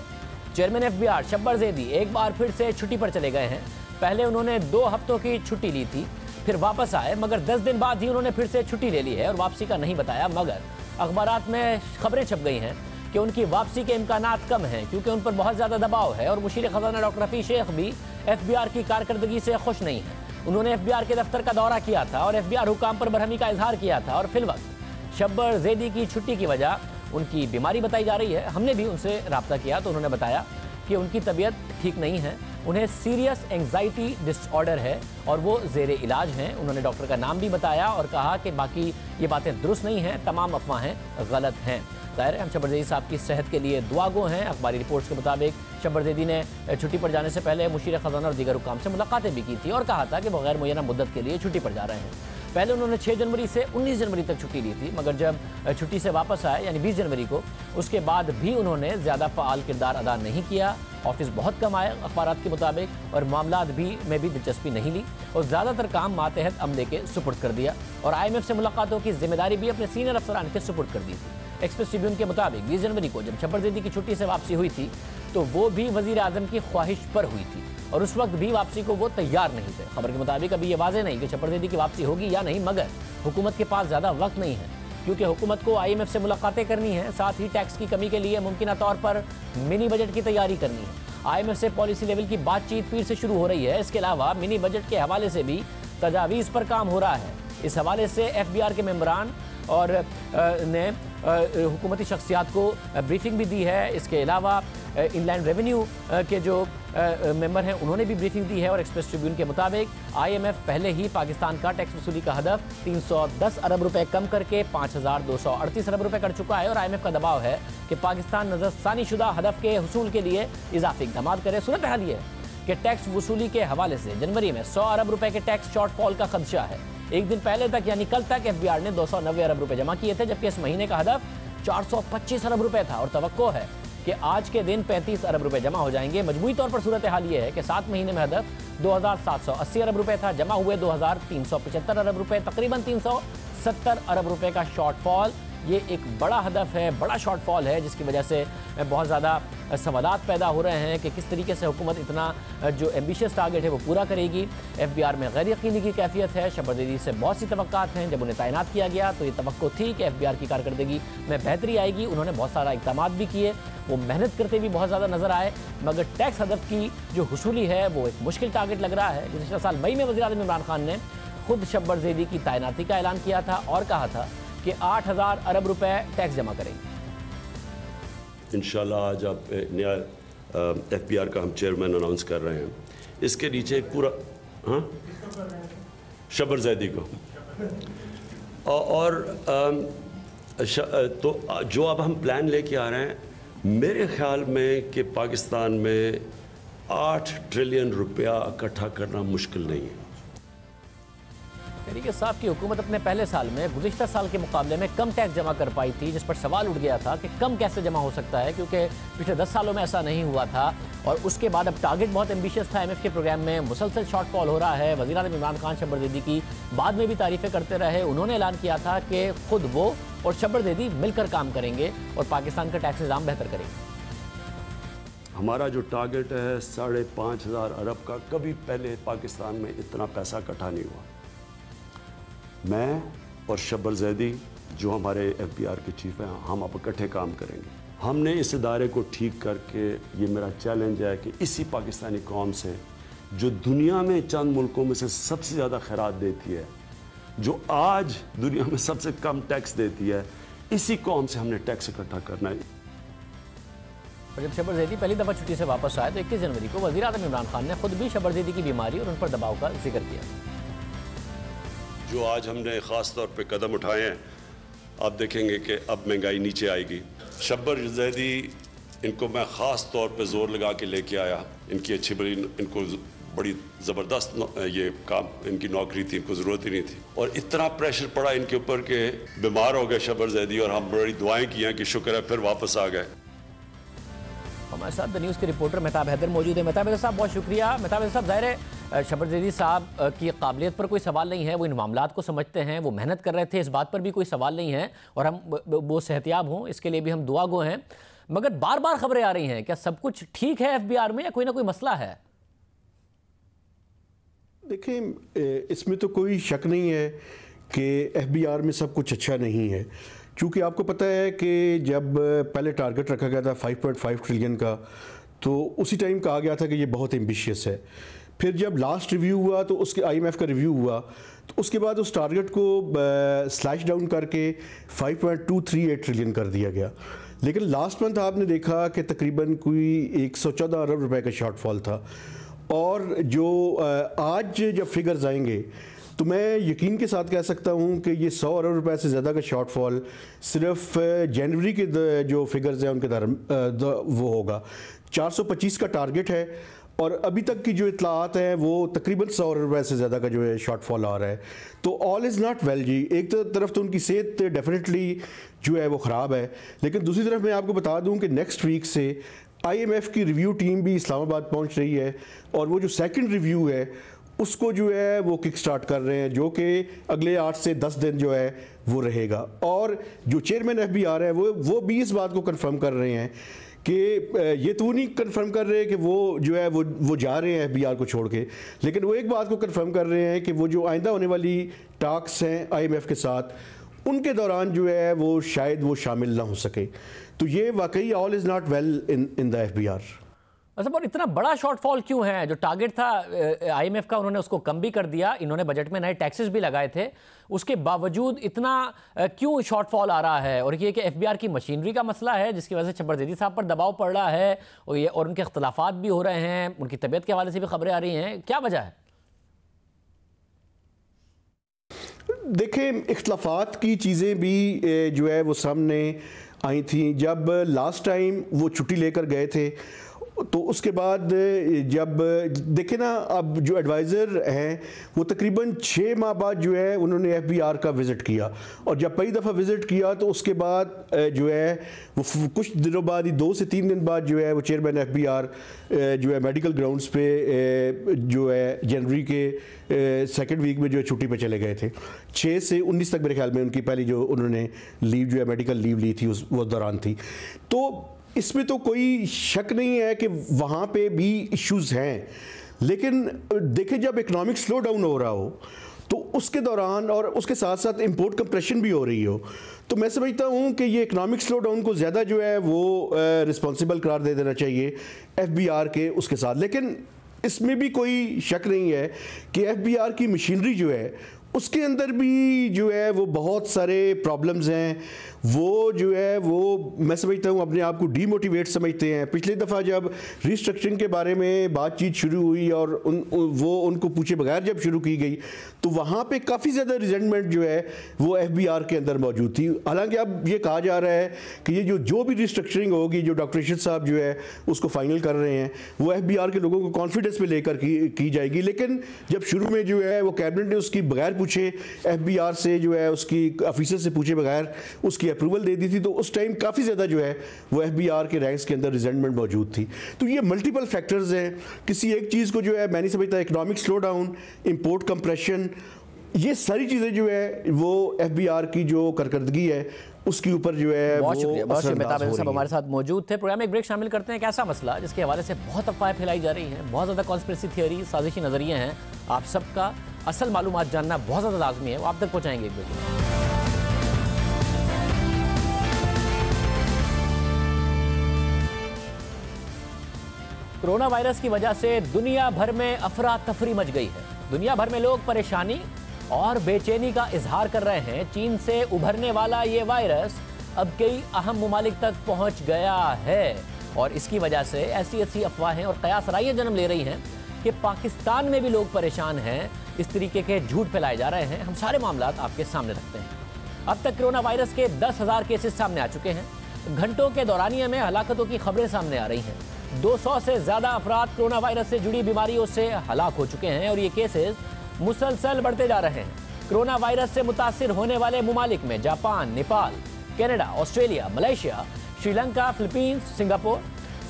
चेयरमैन FBI शब्बर ज़ैदी एक बार फिर से छुट्टी पर चले गए हैं। पहले उन्होंने 2 हफ्तों की छुट्टी ली थी, फिर वापस आए, मगर 10 दिन बाद ही उन्होंने फिर से छुट्टी ले ली है और वापसी का नहीं बताया। मगर अखबारात में खबरें छप गई हैं कि उनकी वापसी के इम्कानात कम हैं, क्योंकि उन पर बहुत ज़्यादा दबाव है। और मुशीर ख़ज़ाना डॉक्टर हफीज़ शेख भी FBI की कारकर्दगी से खुश नहीं है। उन्होंने FBI के दफ्तर का दौरा किया था और FBI हुकाम पर बरहमी का इजहार किया था, और फिलवक्त शब्बर ज़ैदी की छुट्टी की वजह उनकी बीमारी बताई जा रही है। हमने भी उनसे रब्ता किया तो उन्होंने बताया कि उनकी तबीयत ठीक नहीं है, उन्हें सीरियस एंग्जाइटी डिसऑर्डर है और वो ज़ेरे इलाज हैं। उन्होंने डॉक्टर का नाम भी बताया और कहा कि बाकी ये बातें दुरुस्त नहीं हैं, तमाम अफवाहें गलत हैं। ज़ाहिर है हम शब्बर ज़ैदी साहब की सेहत के लिए दुआगो हैं। अखबारी रिपोर्ट्स के मुताबिक शब्बर ज़ैदी ने छुट्टी पर जाने से पहले मुशीर ख़ज़ाना और दीगर हुकाम से मुलाकातें भी की थी और कहा था कि वो गैर मुय्यना मुद्दत के लिए छुट्टी पर जा रहे हैं। पहले उन्होंने 6 जनवरी से 19 जनवरी तक छुट्टी ली थी, मगर जब छुट्टी से वापस आए यानी 20 जनवरी को, उसके बाद भी उन्होंने ज़्यादा फ़ाल किरदार अदा नहीं किया। ऑफिस बहुत कम आए अखबारात के मुताबिक, और मामलात में भी दिलचस्पी नहीं ली और ज़्यादातर काम मातहत अमले के सुपुर्द कर दिया और IMF से मुलाकातों की जिम्मेदारी भी अपने सीनियर अफसरान के सुपुर्द कर दी थी। एक्सप्रेस ट्रिब्यून के मुताबिक 20 जनवरी को जब शब्बर ज़ैदी की छुट्टी से वापसी हुई थी तो वो भी वज़ीर आज़म की ख्वाहिश पर हुई थी और उस वक्त भी वापसी को वो तैयार नहीं थे। खबर के मुताबिक अभी ये वाज़ेह नहीं कि शब्बर ज़ैदी की वापसी होगी या नहीं, मगर हुकूमत के पास ज़्यादा वक्त नहीं है, क्योंकि हुकूमत को IMF से मुलाकातें करनी है, साथ ही टैक्स की कमी के लिए मुमकिन तौर पर मिनी बजट की तैयारी करनी है। IMF से पॉलिसी लेवल की बातचीत फिर से शुरू हो रही है। इसके अलावा मिनी बजट के हवाले से भी तजावीज़ पर काम हो रहा है। इस हवाले से FBR के मेम्बरान और ने हुकूमती शख्सियात को ब्रीफिंग भी दी है। इसके अलावा इनलैंड रेवेन्यू के जो मेंबर हैं उन्होंने भी ब्रीफिंग दी है और एक्सप्रेस ट्रिब्यून के मुताबिक IMF पहले ही पाकिस्तान का टैक्स वसूली का हदफ 310 अरब रुपए कम करके 5,238 अरब रुपए कर चुका है और IMF का दबाव है कि पाकिस्तान नज़रसानी शुदा हदफ के हुसूल के लिए इजाफी इक़दाम करे। सूरत हाल ये है कि टैक्स वसूली के हवाले से जनवरी में 100 अरब रुपए के टैक्स शॉर्टफॉल का खदशा है। एक दिन पहले तक यानी कल तक FBR ने 290 अरब रुपए जमा किए थे, जबकि इस महीने का हदफ 425 अरब रुपए था और तवक्को है कि आज के दिन 35 अरब रुपए जमा हो जाएंगे। मजमूई तौर पर सूरत हाल ये है कि 7 महीने में हदफ 2,780 अरब रुपए था, जमा हुए 2,375 अरब रुपए, तकरीबन 370 अरब रुपए का शॉर्टफॉल ये एक बड़ा हदफ है, बड़ा शॉर्टफॉल है, जिसकी वजह से बहुत ज़्यादा सवालात पैदा हो रहे हैं कि किस तरीके से हुकूमत इतना जो एम्बिशियस टारगेट है वो पूरा करेगी। FBR में गैर यकीनी की कैफियत है। शब्बर ज़ैदी से बहुत सी तवक्कात हैं। जब उन्हें तैनात किया गया तो ये तवक्को थी कि FBR की कारकर्दगी में बेहतरी आएगी। उन्होंने बहुत सारा इक़दामात भी किए, वो मेहनत करते भी बहुत ज़्यादा नज़र आए, मगर टैक्स हदफ की जो हुसूली है वो एक मुश्किल टारगेट लग रहा है। गुज़िश्ता साल मई में वज़ीर-ए-आज़म इमरान खान ने खुद शब्बर ज़ैदी की तैनाती का ऐलान किया था और कहा था कि 8,000 अरब रुपए टैक्स जमा करेंगे। इंशाल्लाह आज आप नया FBR का हम चेयरमैन अनाउंस कर रहे हैं। इसके नीचे एक पूरा शब्बर ज़ैदी को और तो जो अब हम प्लान लेके आ रहे हैं, मेरे ख्याल में कि पाकिस्तान में 8 ट्रिलियन रुपया इकट्ठा करना मुश्किल नहीं है। तहरीक साहब की हुकूमत अपने पहले साल में गुज़िश्ता साल के मुकाबले में कम टैक्स जमा कर पाई थी, जिस पर सवाल उठ गया था कि कम कैसे जमा हो सकता है, क्योंकि पिछले 10 सालों में ऐसा नहीं हुआ था। और उसके बाद अब टारगेट बहुत एम्बिशियस था। IMF के प्रोग्राम में मुसलसल शॉर्टफॉल हो रहा है। वज़ीर-ए-आज़म इमरान खान शब्बर ज़ैदी की बाद में भी तारीफ़ें करते रहे। उन्होंने ऐलान किया था कि खुद वो और शब्बर ज़ैदी मिलकर काम करेंगे और पाकिस्तान का टैक्स निज़ाम बेहतर करेंगे। हमारा जो टारगेट है 5,500 अरब का, कभी पहले पाकिस्तान में इतना पैसा इकट्ठा नहीं हुआ। मैं और शब्बर ज़ैदी जो हमारे FBR के चीफ हैं, हम अब इकट्ठे काम करेंगे। हमने इस इदारे को ठीक करके, ये मेरा चैलेंज है कि इसी पाकिस्तानी कौम से जो दुनिया में चंद मुल्कों में से सबसे ज़्यादा खैरात देती है, जो आज दुनिया में सबसे कम टैक्स देती है, इसी कौम से हमने टैक्स इकट्ठा करना है। और जब शब्बर ज़ैदी पहली दफ़ा छुट्टी से वापस आए तो 21 जनवरी को वज़ीर-ए-आज़म इमरान खान ने खुद भी शब्बर ज़ैदी की बीमारी और उन पर दबाव का जिक्र किया। जो आज हमने ख़ास तौर पे कदम उठाए हैं, आप देखेंगे कि अब महंगाई नीचे आएगी। शब्बर ज़ैदी, इनको मैं ख़ास तौर पे ज़ोर लगा के लेके आया। इनकी अच्छी बड़ी, इनको बड़ी ज़बरदस्त ये काम, इनकी नौकरी थी, इनको ज़रूरत ही नहीं थी। और इतना प्रेशर पड़ा इनके ऊपर कि बीमार हो गए शब्बर ज़ैदी, और हम बड़ी दुआएं की हैं कि शुक्र है फिर वापस आ गए। हमारे साथ द न्यूज़ के रिपोर्टर मेहताब हैदर मौजूद है। मेहताब हैदर साहब, बहुत शुक्रिया। मेहताब हैदर साहब, ज़ाहिर है शब्बर ज़ैदी साहब की काबिलियत पर कोई सवाल नहीं है, वो इन मामलात को समझते हैं, वो मेहनत कर रहे थे, इस बात पर भी कोई सवाल नहीं है, और हम वो सेहतियाब हों इसके लिए भी हम दुआ गो हैं। मगर बार बार खबरें आ रही हैं, क्या सब कुछ ठीक है FBR में या कोई ना कोई मसला है? देखें, इसमें तो कोई शक नहीं है कि FBR में सब कुछ अच्छा नहीं है, क्योंकि आपको पता है कि जब पहले टारगेट रखा गया था 5.5 ट्रिलियन का, तो उसी टाइम कहा गया था कि ये बहुत एम्बिशियस है। फिर जब लास्ट रिव्यू हुआ तो उसके IMF का रिव्यू हुआ, तो उसके बाद उस टारगेट को स्लैश डाउन करके 5.238 ट्रिलियन कर दिया गया। लेकिन लास्ट मंथ आपने देखा कि तकरीबन कोई 114 अरब रुपए का शॉर्टफॉल था। और जो आज जब फिगर्स आएंगे तो मैं यकीन के साथ कह सकता हूं कि ये 100 अरब रुपए से ज़्यादा का शॉर्टफॉल सिर्फ जनवरी के जो फिगर्स हैं उनके वो होगा। 425 का टारगेट है और अभी तक की जो इतलात हैं वो तकरीबन 100 अरब रुपए से ज़्यादा का जो है शॉर्टफॉल आ रहा है। तो ऑल इज़ नॉट वेल जी। एक तरफ तो उनकी सेहत डेफिनेटली जो है वो ख़राब है, लेकिन दूसरी तरफ मैं आपको बता दूं कि नेक्स्ट वीक से IMF की रिव्यू टीम भी इस्लामाबाद पहुंच रही है, और वो जो सेकंड रिव्यू है उसको जो है वो किक स्टार्ट कर रहे हैं, जो कि अगले 8 से 10 दिन जो है वो रहेगा। और जो चेयरमैन FBR है वो भी इस बात को कंफर्म कर रहे हैं कि ये तो नहीं कंफर्म कर रहे हैं कि वो जो है वो जा रहे हैं FBR को छोड़ के, लेकिन वो एक बात को कंफर्म कर रहे हैं कि वो जो आइंदा होने वाली टॉक्स हैं IMF के साथ, उनके दौरान जो है वो शायद वो शामिल ना हो सके। तो ये वाकई all is not well in the FBR। अच्छा, पर इतना बड़ा शॉर्टफॉल क्यों है? जो टारगेट था IMF का उन्होंने उसको कम भी कर दिया, इन्होंने बजट में नए टैक्सेस भी लगाए थे, उसके बावजूद इतना क्यों शॉर्टफॉल आ रहा है? और ये कि FBR की मशीनरी का मसला है जिसकी वजह से शब्बर ज़ैदी साहब पर दबाव पड़ रहा है, और उनके अख्तलाफात भी हो रहे हैं, उनकी तबीयत के हवाले से भी खबरें आ रही हैं, क्या वजह है? देखें, इख्तलाफात की चीज़ें भी जो है वो सामने आई थी जब लास्ट टाइम वो छुट्टी लेकर गए थे, तो उसके बाद जब देखे ना, अब जो एडवाइज़र हैं वो तकरीबन 6 माह बाद जो है उन्होंने FBI का विज़िट किया, और जब पहली दफ़ा विज़िट किया तो उसके बाद जो है वो कुछ दिनों बाद ही 2 से 3 दिन बाद जो है वो चेयरमैन FBI जो है मेडिकल ग्राउंड्स पे जो है जनवरी के सेकंड वीक में जो है छुट्टी पे चले गए थे। 6 से 19 तक मेरे ख्याल में उनकी पहली जो उन्होंने लीव जो है मेडिकल लीव ली थी उस दौरान थी। तो इसमें तो कोई शक नहीं है कि वहाँ पे भी इश्यूज़ हैं, लेकिन देखें जब इकोनॉमिक स्लो डाउन हो रहा हो तो उसके दौरान और उसके साथ साथ इंपोर्ट कंप्रेशन भी हो रही हो, तो मैं समझता हूँ कि ये इकोनॉमिक स्लो डाउन को ज़्यादा जो है वो रिस्पॉन्सिबल करार दे देना चाहिए FBI के उसके साथ। लेकिन इसमें भी कोई शक नहीं है कि FBI की मशीनरी जो है उसके अंदर भी जो है वो बहुत सारे प्रॉब्लम्स हैं। वो जो है वो मैं समझता हूँ अपने आप को डीमोटिवेट समझते हैं। पिछली दफ़ा जब रिस्ट्रक्चरिंग के बारे में बातचीत शुरू हुई और वो उनको पूछे बगैर जब शुरू की गई तो वहाँ पे काफ़ी ज़्यादा रिजेंटमेंट जो है वो FBI के अंदर मौजूद थी। हालांकि अब ये कहा जा रहा है कि ये जो भी रिस्ट्रक्चरिंग होगी, जो डॉक्टर इरशाद साहब जो है उसको फाइनल कर रहे हैं, वो FBI के लोगों को कॉन्फिडेंस में लेकर की जाएगी। लेकिन जब शुरू में जो है वो कैबिनेट ने उसकी बगैर पूछे FBI से जो है उसकी ऑफिसर से पूछे बगैर उसकी अप्रूवल दे दी थी, तो उस टाइम काफ़ी ज़्यादा जो है वो FBI के रैंक्स के अंदर रिजेंटमेंट मौजूद थी। तो ये मल्टीपल फैक्टर्स हैं, किसी एक चीज़ को जो है मैं नहीं समझता, economic slow down, import compression, ये सारी चीज़ें जो है वो FBI की जो कारकर्दगी है उसके ऊपर जो है बहुत शुक्रिया मेहताब वो हमारे साथ मौजूद थे। प्रोग्राम में एक ब्रेक शामिल करते हैं। एक ऐसा मसला जिसके हवाले से बहुत अफवाहें फैलाई जा रही हैं, बहुत ज़्यादा कॉन्स्पिरेसी थियरी, साजिशी नज़रिए हैं, आप सबका असल मालूमात जानना बहुत ज़्यादा लाजमी है, वो आप तक पहुँचाएंगे एक ब्रेक। कोरोना वायरस की वजह से दुनिया भर में अफरा तफरी मच गई है। दुनिया भर में लोग परेशानी और बेचैनी का इजहार कर रहे हैं। चीन से उभरने वाला ये वायरस अब कई अहम मुमालिक तक पहुंच गया है और इसकी वजह से ऐसी अफवाहें और कयास राइयां जन्म ले रही हैं कि पाकिस्तान में भी लोग परेशान हैं। इस तरीके के झूठ फैलाए जा रहे हैं। हम सारे मामलात आपके सामने रखते हैं। अब तक कोरोना वायरस के 10,000 केसेस सामने आ चुके हैं। घंटों के दौरानिये में हलाकतों की खबरें सामने आ रही हैं। 200 से ज़्यादा अफराद कोरोना वायरस से जुड़ी बीमारियों से हलाक हो चुके हैं और ये केसेस मुसलसल बढ़ते जा रहे हैं। कोरोना वायरस से मुतासिर होने वाले मुमालिक में Japan, Nepal, Canada, Australia, Malaysia, Sri Lanka, Philippines, Singapore,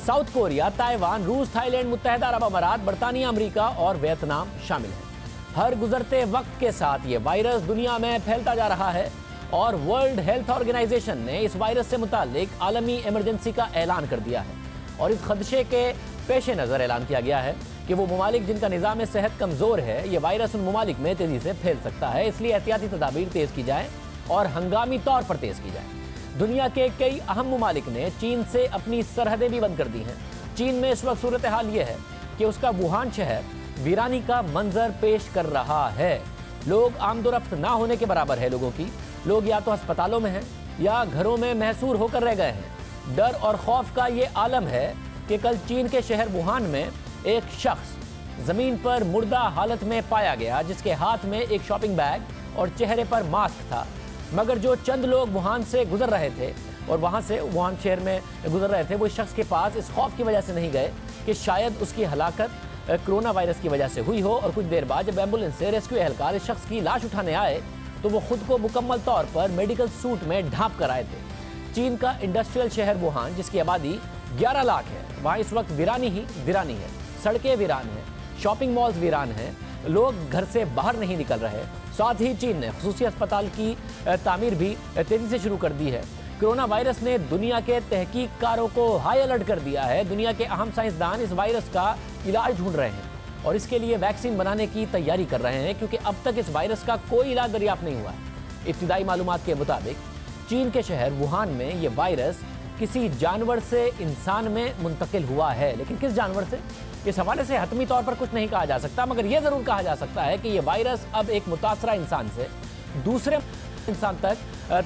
south Korea, Taiwan, रूस, थाईलैंड, मुत्तहदा अरब अमारात, बरतानिया, अमेरिका और वियतनाम शामिल हैं। हर गुजरते वक्त के साथ ये वायरस दुनिया में फैलता जा रहा है और वर्ल्ड हेल्थ ऑर्गेनाइजेशन ने इस वायरस से मुतालिक आलमी इमरजेंसी का ऐलान कर दिया है और इस खदशे के पेश नज़र ऐलान किया गया है कि वो मुमालिक जिनका निज़ाम सेहत कमज़ोर है, ये वायरस उन मुमालिक में तेज़ी से फैल सकता है। इसलिए एहतियाती तदाबीर तेज़ की जाए और हंगामी तौर पर तेज़ की जाए। दुनिया के कई अहम मुमालिक ने चीन से अपनी सरहदें भी बंद कर दी हैं। चीन में इस वक्त सूरत हाल ये है कि उसका वुहान शहर वीरानी का मंजर पेश कर रहा है। लोग आमदोरफ्त ना होने के बराबर है लोगों की। लोग या तो अस्पतालों में हैं या घरों में महसूर होकर रह गए हैं। डर और खौफ का ये आलम है कि कल चीन के शहर वुहान में एक शख्स ज़मीन पर मुर्दा हालत में पाया गया, जिसके हाथ में एक शॉपिंग बैग और चेहरे पर मास्क था। मगर जो चंद लोग वुहान से गुजर रहे थे और वहाँ से वुहान शहर में गुजर रहे थे, वो इस शख्स के पास इस खौफ की वजह से नहीं गए कि शायद उसकी हलाकत कोरोना वायरस की वजह से हुई हो। और कुछ देर बाद जब एम्बुलेंस से रेस्क्यू एहलकार इस शख्स की लाश उठाने आए तो वो खुद को मुकम्मल तौर पर मेडिकल सूट में ढांप कर आए थे। चीन का इंडस्ट्रियल शहर वुहान, जिसकी आबादी 11 लाख है, वहाँ इस वक्त वीरानी ही वीरानी है। सड़कें वीरान हैं, शॉपिंग मॉल्स वीरान हैं, लोग घर से बाहर नहीं निकल रहे। साथ ही चीन ने खुसूसी अस्पताल की तामीर भी तेज़ी से शुरू कर दी है। कोरोना वायरस ने दुनिया के तहकीककारों को हाई अलर्ट कर दिया है। दुनिया के अहम साइंसदान इस वायरस का इलाज ढूंढ रहे हैं और इसके लिए वैक्सीन बनाने की तैयारी कर रहे हैं, क्योंकि अब तक इस वायरस का कोई इलाज दरियाफ्त नहीं हुआ है। इब्तिदाई मालूमात के मुताबिक चीन के शहर वुहान में ये वायरस किसी जानवर से इंसान में मुंतकिल हुआ है, लेकिन किस जानवर से, इस हवाले से हतमी तौर पर कुछ नहीं कहा जा सकता। मगर यह ज़रूर कहा जा सकता है कि यह वायरस अब एक मुतासरा इंसान से दूसरे इंसान तक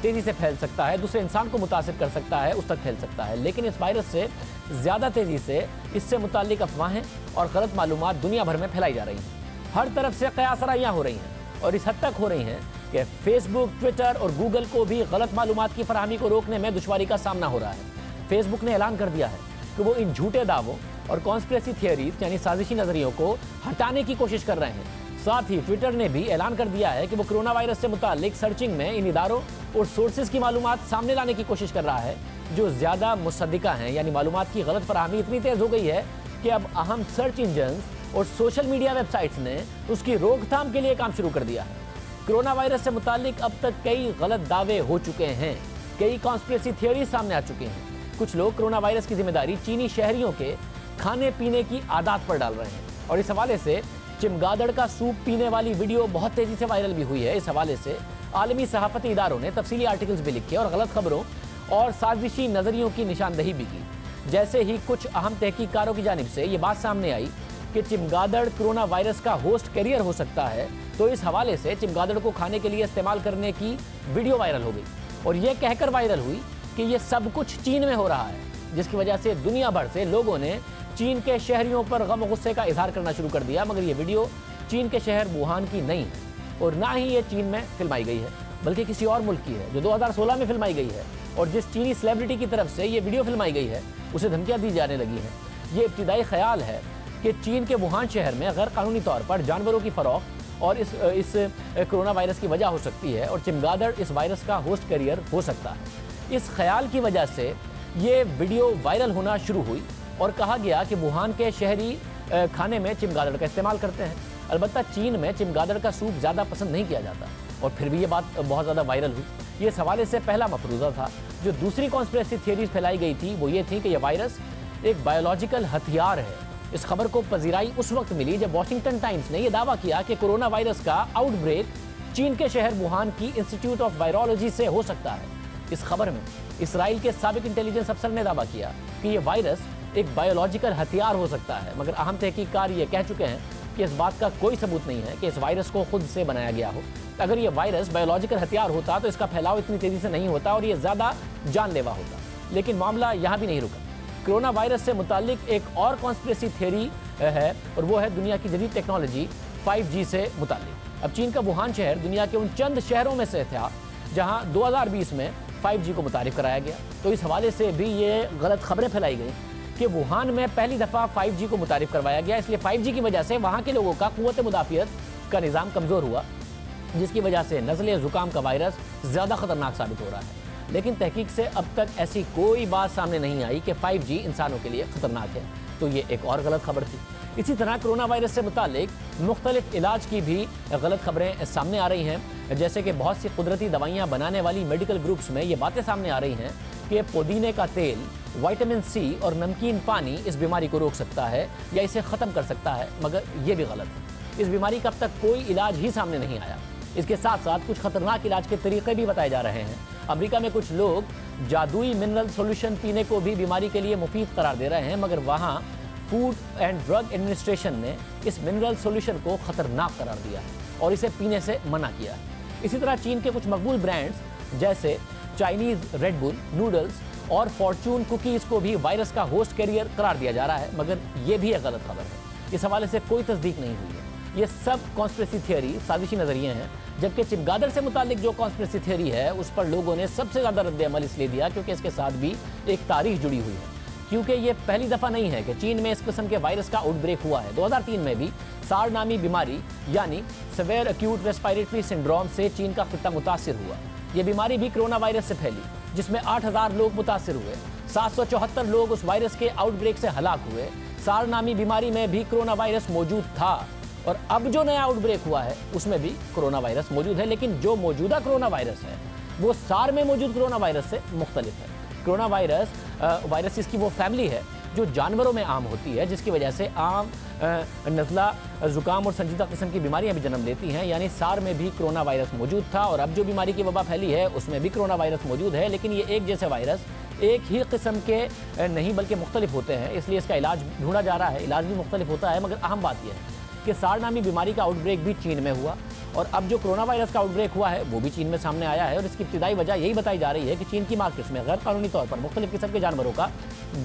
तेज़ी से फैल सकता है, दूसरे इंसान को मुतासिर कर सकता है, उस तक फैल सकता है। लेकिन इस वायरस से ज़्यादा तेज़ी से इससे मुताल्लिक अफवाहें और गलत मालूमात दुनिया भर में फैलाई जा रही हैं। हर तरफ से कयासराइयाँ हो रही हैं और इस हद तक हो रही हैं कि फेसबुक, ट्विटर और गूगल को भी गलत मालूमात की फराहमी को रोकने में दुश्वारी का सामना हो रहा है। फेसबुक ने ऐलान कर दिया है कि वो इन झूठे दावों और कॉन्स्पिरेसी थियरीज यानी साजिशी नजरियों को हटाने की कोशिश कर रहे हैं। साथ ही ट्विटर ने भी ऐलान कर दिया है कि वो कोरोना वायरस से मुतालिक सर्चिंग में इन इदारों और सोर्सेज की मालूमात सामने लाने की कोशिश कर रहा है जो ज़्यादा मुसद्दिका हैं, यानी मालूमात की गलत फराहमी इतनी तेज़ हो गई है कि अब अहम सर्च इंजन्स और सोशल मीडिया वेबसाइट्स ने उसकी रोकथाम के लिए काम शुरू कर दिया है। कोरोना वायरस से मुतालिक अब तक कई गलत दावे हो चुके हैं, कई कॉन्स्पिरेसी थियरी सामने आ चुकी हैं। कुछ लोग कोरोना वायरस की जिम्मेदारी चीनी शहरियों के खाने पीने की आदत पर डाल रहे हैं और इस हवाले से चिमगादड़ का सूप पीने वाली वीडियो बहुत तेजी से वायरल भी हुई है। इस हवाले से आलमी सहाफती इदारों ने तफसीली आर्टिकल्स भी लिखे और गलत खबरों और साजिशी नजरियों की निशानदही भी की। जैसे ही कुछ अहम तहकीकारों की जानिब से ये बात सामने आई कि चिमगादड़ कोरोना वायरस का होस्ट कैरियर हो सकता है, तो इस हवाले से चिमगादड़ को खाने के लिए इस्तेमाल करने की वीडियो वायरल हो गई और यह कहकर वायरल हुई कि यह सब कुछ चीन में हो रहा है, जिसकी वजह से दुनिया भर से लोगों ने चीन के शहरियों पर गम गुस्से का इजहार करना शुरू कर दिया। मगर ये वीडियो चीन के शहर वुहान की नहीं है और ना ही ये चीन में फिल्माई गई है, बल्कि किसी और मुल्क की है जो 2016 में फिल्माई गई है। और जिस चीनी सेलिब्रिटी की तरफ से ये वीडियो फिल्माई गई है उसे धमकियां दी जाने लगी हैं। ये इब्तिदाई ख्याल है कि चीन के वुहान शहर में गैर कानूनी तौर पर जानवरों की फरोख्त और इस कोरोना वायरस की वजह हो सकती है और चिमगादड़ इस वायरस का होस्ट कैरियर हो सकता है। इस ख्याल की वजह से ये वीडियो वायरल होना शुरू हुई और कहा गया कि वुहान के शहरी खाने में चिमगादड़ का इस्तेमाल करते हैं। अलबत्ता चीन में चिमगादड़ का सूप ज़्यादा पसंद नहीं किया जाता और फिर भी ये बात बहुत ज़्यादा वायरल हुई। ये इस हवाले से पहला मफरूज़ा था। जो दूसरी कॉन्स्पिरेसी थियरीज फैलाई गई थी वो ये थी कि यह वायरस एक बायोलॉजिकल हथियार है। इस खबर को पजीराई उस वक्त मिली जब वॉशिंगटन टाइम्स ने यह दावा किया कि कोरोना वायरस का आउटब्रेक चीन के शहर वुहान की इंस्टीट्यूट ऑफ वायरोलॉजी से हो सकता है। इस खबर में इसराइल के साबिक इंटेलिजेंस अफसर ने दावा किया कि यह वायरस एक बायोलॉजिकल हथियार हो सकता है, मगर अहम तहकीककार ये कह चुके हैं कि इस बात का कोई सबूत नहीं है कि इस वायरस को खुद से बनाया गया हो। अगर ये वायरस बायोलॉजिकल हथियार होता तो इसका फैलाव इतनी तेजी से नहीं होता और ये ज़्यादा जानलेवा होता। लेकिन मामला यहाँ भी नहीं रुका। कोरोना वायरस से मुतालिक एक और कॉन्स्पिरेसी थियरी है और वो है दुनिया की जदीद टेक्नोलॉजी 5G से मुतालिक। अब चीन का वुहान शहर दुनिया के उन चंद शहरों में से था जहाँ 2020 में 5G को मुतारिफ कराया गया। तो इस हवाले से भी ये गलत खबरें फैलाई गई कि वुहान में पहली दफ़ा 5G को मुतारिफ करवाया गया, इसलिए 5G की वजह से वहाँ के लोगों का क़ुव्वत मुदाफ़ियत का निज़ाम कमज़ोर हुआ, जिसकी वजह से नज़ले ज़ुकाम का वायरस ज़्यादा ख़तरनाक साबित हो रहा है। लेकिन तहकीक से अब तक ऐसी कोई बात सामने नहीं आई कि 5G इंसानों के लिए ख़तरनाक है, तो ये एक और गलत खबर थी। इसी तरह कोरोना वायरस से मुतालिक मुख्तलिफ इलाज की भी गलत खबरें सामने आ रही हैं, जैसे कि बहुत सी कुदरती दवाइयाँ बनाने वाली मेडिकल ग्रुप्स में ये बातें सामने आ रही हैं कि पुदीने का तेल, विटामिन सी और नमकीन पानी इस बीमारी को रोक सकता है या इसे ख़त्म कर सकता है, मगर ये भी गलत है। इस बीमारी का अब तक कोई इलाज ही सामने नहीं आया। इसके साथ साथ कुछ खतरनाक इलाज के तरीके भी बताए जा रहे हैं। अमेरिका में कुछ लोग जादुई मिनरल सॉल्यूशन पीने को भी बीमारी के लिए मुफीद करार दे रहे हैं, मगर वहाँ फूड एंड ड्रग एडमिनिस्ट्रेशन ने इस मिनरल सॉल्यूशन को खतरनाक करार दिया है और इसे पीने से मना किया है। इसी तरह चीन के कुछ मकबूल ब्रांड्स जैसे चाइनीज़ रेड बुल, नूडल्स और फॉर्चून कुकीज़ को भी वायरस का होस्ट कैरियर करार दिया जा रहा है, मगर ये भी एक गलत खबर है। इस हवाले से कोई तस्दीक नहीं हुई है। ये सब कॉन्स्पिरेसी थियरी, साजिशी नज़रिए हैं, जबकि चिमगादड़ से मुतालिक जो कॉन्स्पिरेसी थियरी है उस पर लोगों ने सबसे ज़्यादा रद्द-ए-अमल इसलिए दिया क्योंकि इसके साथ भी एक तारीख जुड़ी हुई है। क्योंकि ये पहली दफ़ा नहीं है कि चीन में इस किस्म के वायरस का आउटब्रेक हुआ है। 2003 में भी सार नामी बीमारी यानी सेवेयर एक्यूट रेस्पिरेटरी सिंड्रोम से चीन का खित्ता मुतासिर हुआ। ये बीमारी भी कोरोना वायरस से फैली, जिसमें 8000 लोग मुतासिर हुए। 774 लोग उस वायरस के आउटब्रेक से हलाक हुए। सार नामी बीमारी में भी कोरोना वायरस मौजूद था और अब जो नया आउटब्रेक हुआ है उसमें भी कोरोना वायरस मौजूद है, लेकिन जो मौजूदा कोरोना वायरस है वो सार में मौजूद कोरोना वायरस से मुख्तलिफ है। कोरोना वायरस इसकी वो फैमिली है जो जानवरों में आम होती है, जिसकी वजह से आम नज़ला, ज़ुकाम और संजीदा किस्म की बीमारियां भी जन्म लेती हैं। यानी सार में भी कोरोना वायरस मौजूद था और अब जो बीमारी की वबा फैली है उसमें भी कोरोना वायरस मौजूद है, लेकिन ये एक जैसे वायरस एक ही किस्म के नहीं बल्कि मुख्तलिफ होते हैं, इसलिए इसका इलाज ढूंढा जा रहा है। इलाज भी मुख्तलिफ होता है, मगर अहम बात यह है कि सार नामी बीमारी का आउटब्रेक भी चीन में हुआ और अब जो कोरोना वायरस का आउटब्रेक हुआ है वो भी चीन में सामने आया है। और इसकी इब्तिदाई वजह यही बताई जा रही है कि चीन की मार्केट्स में गैर कानूनी तौर पर मुख्तलिफ किस्म के जानवरों का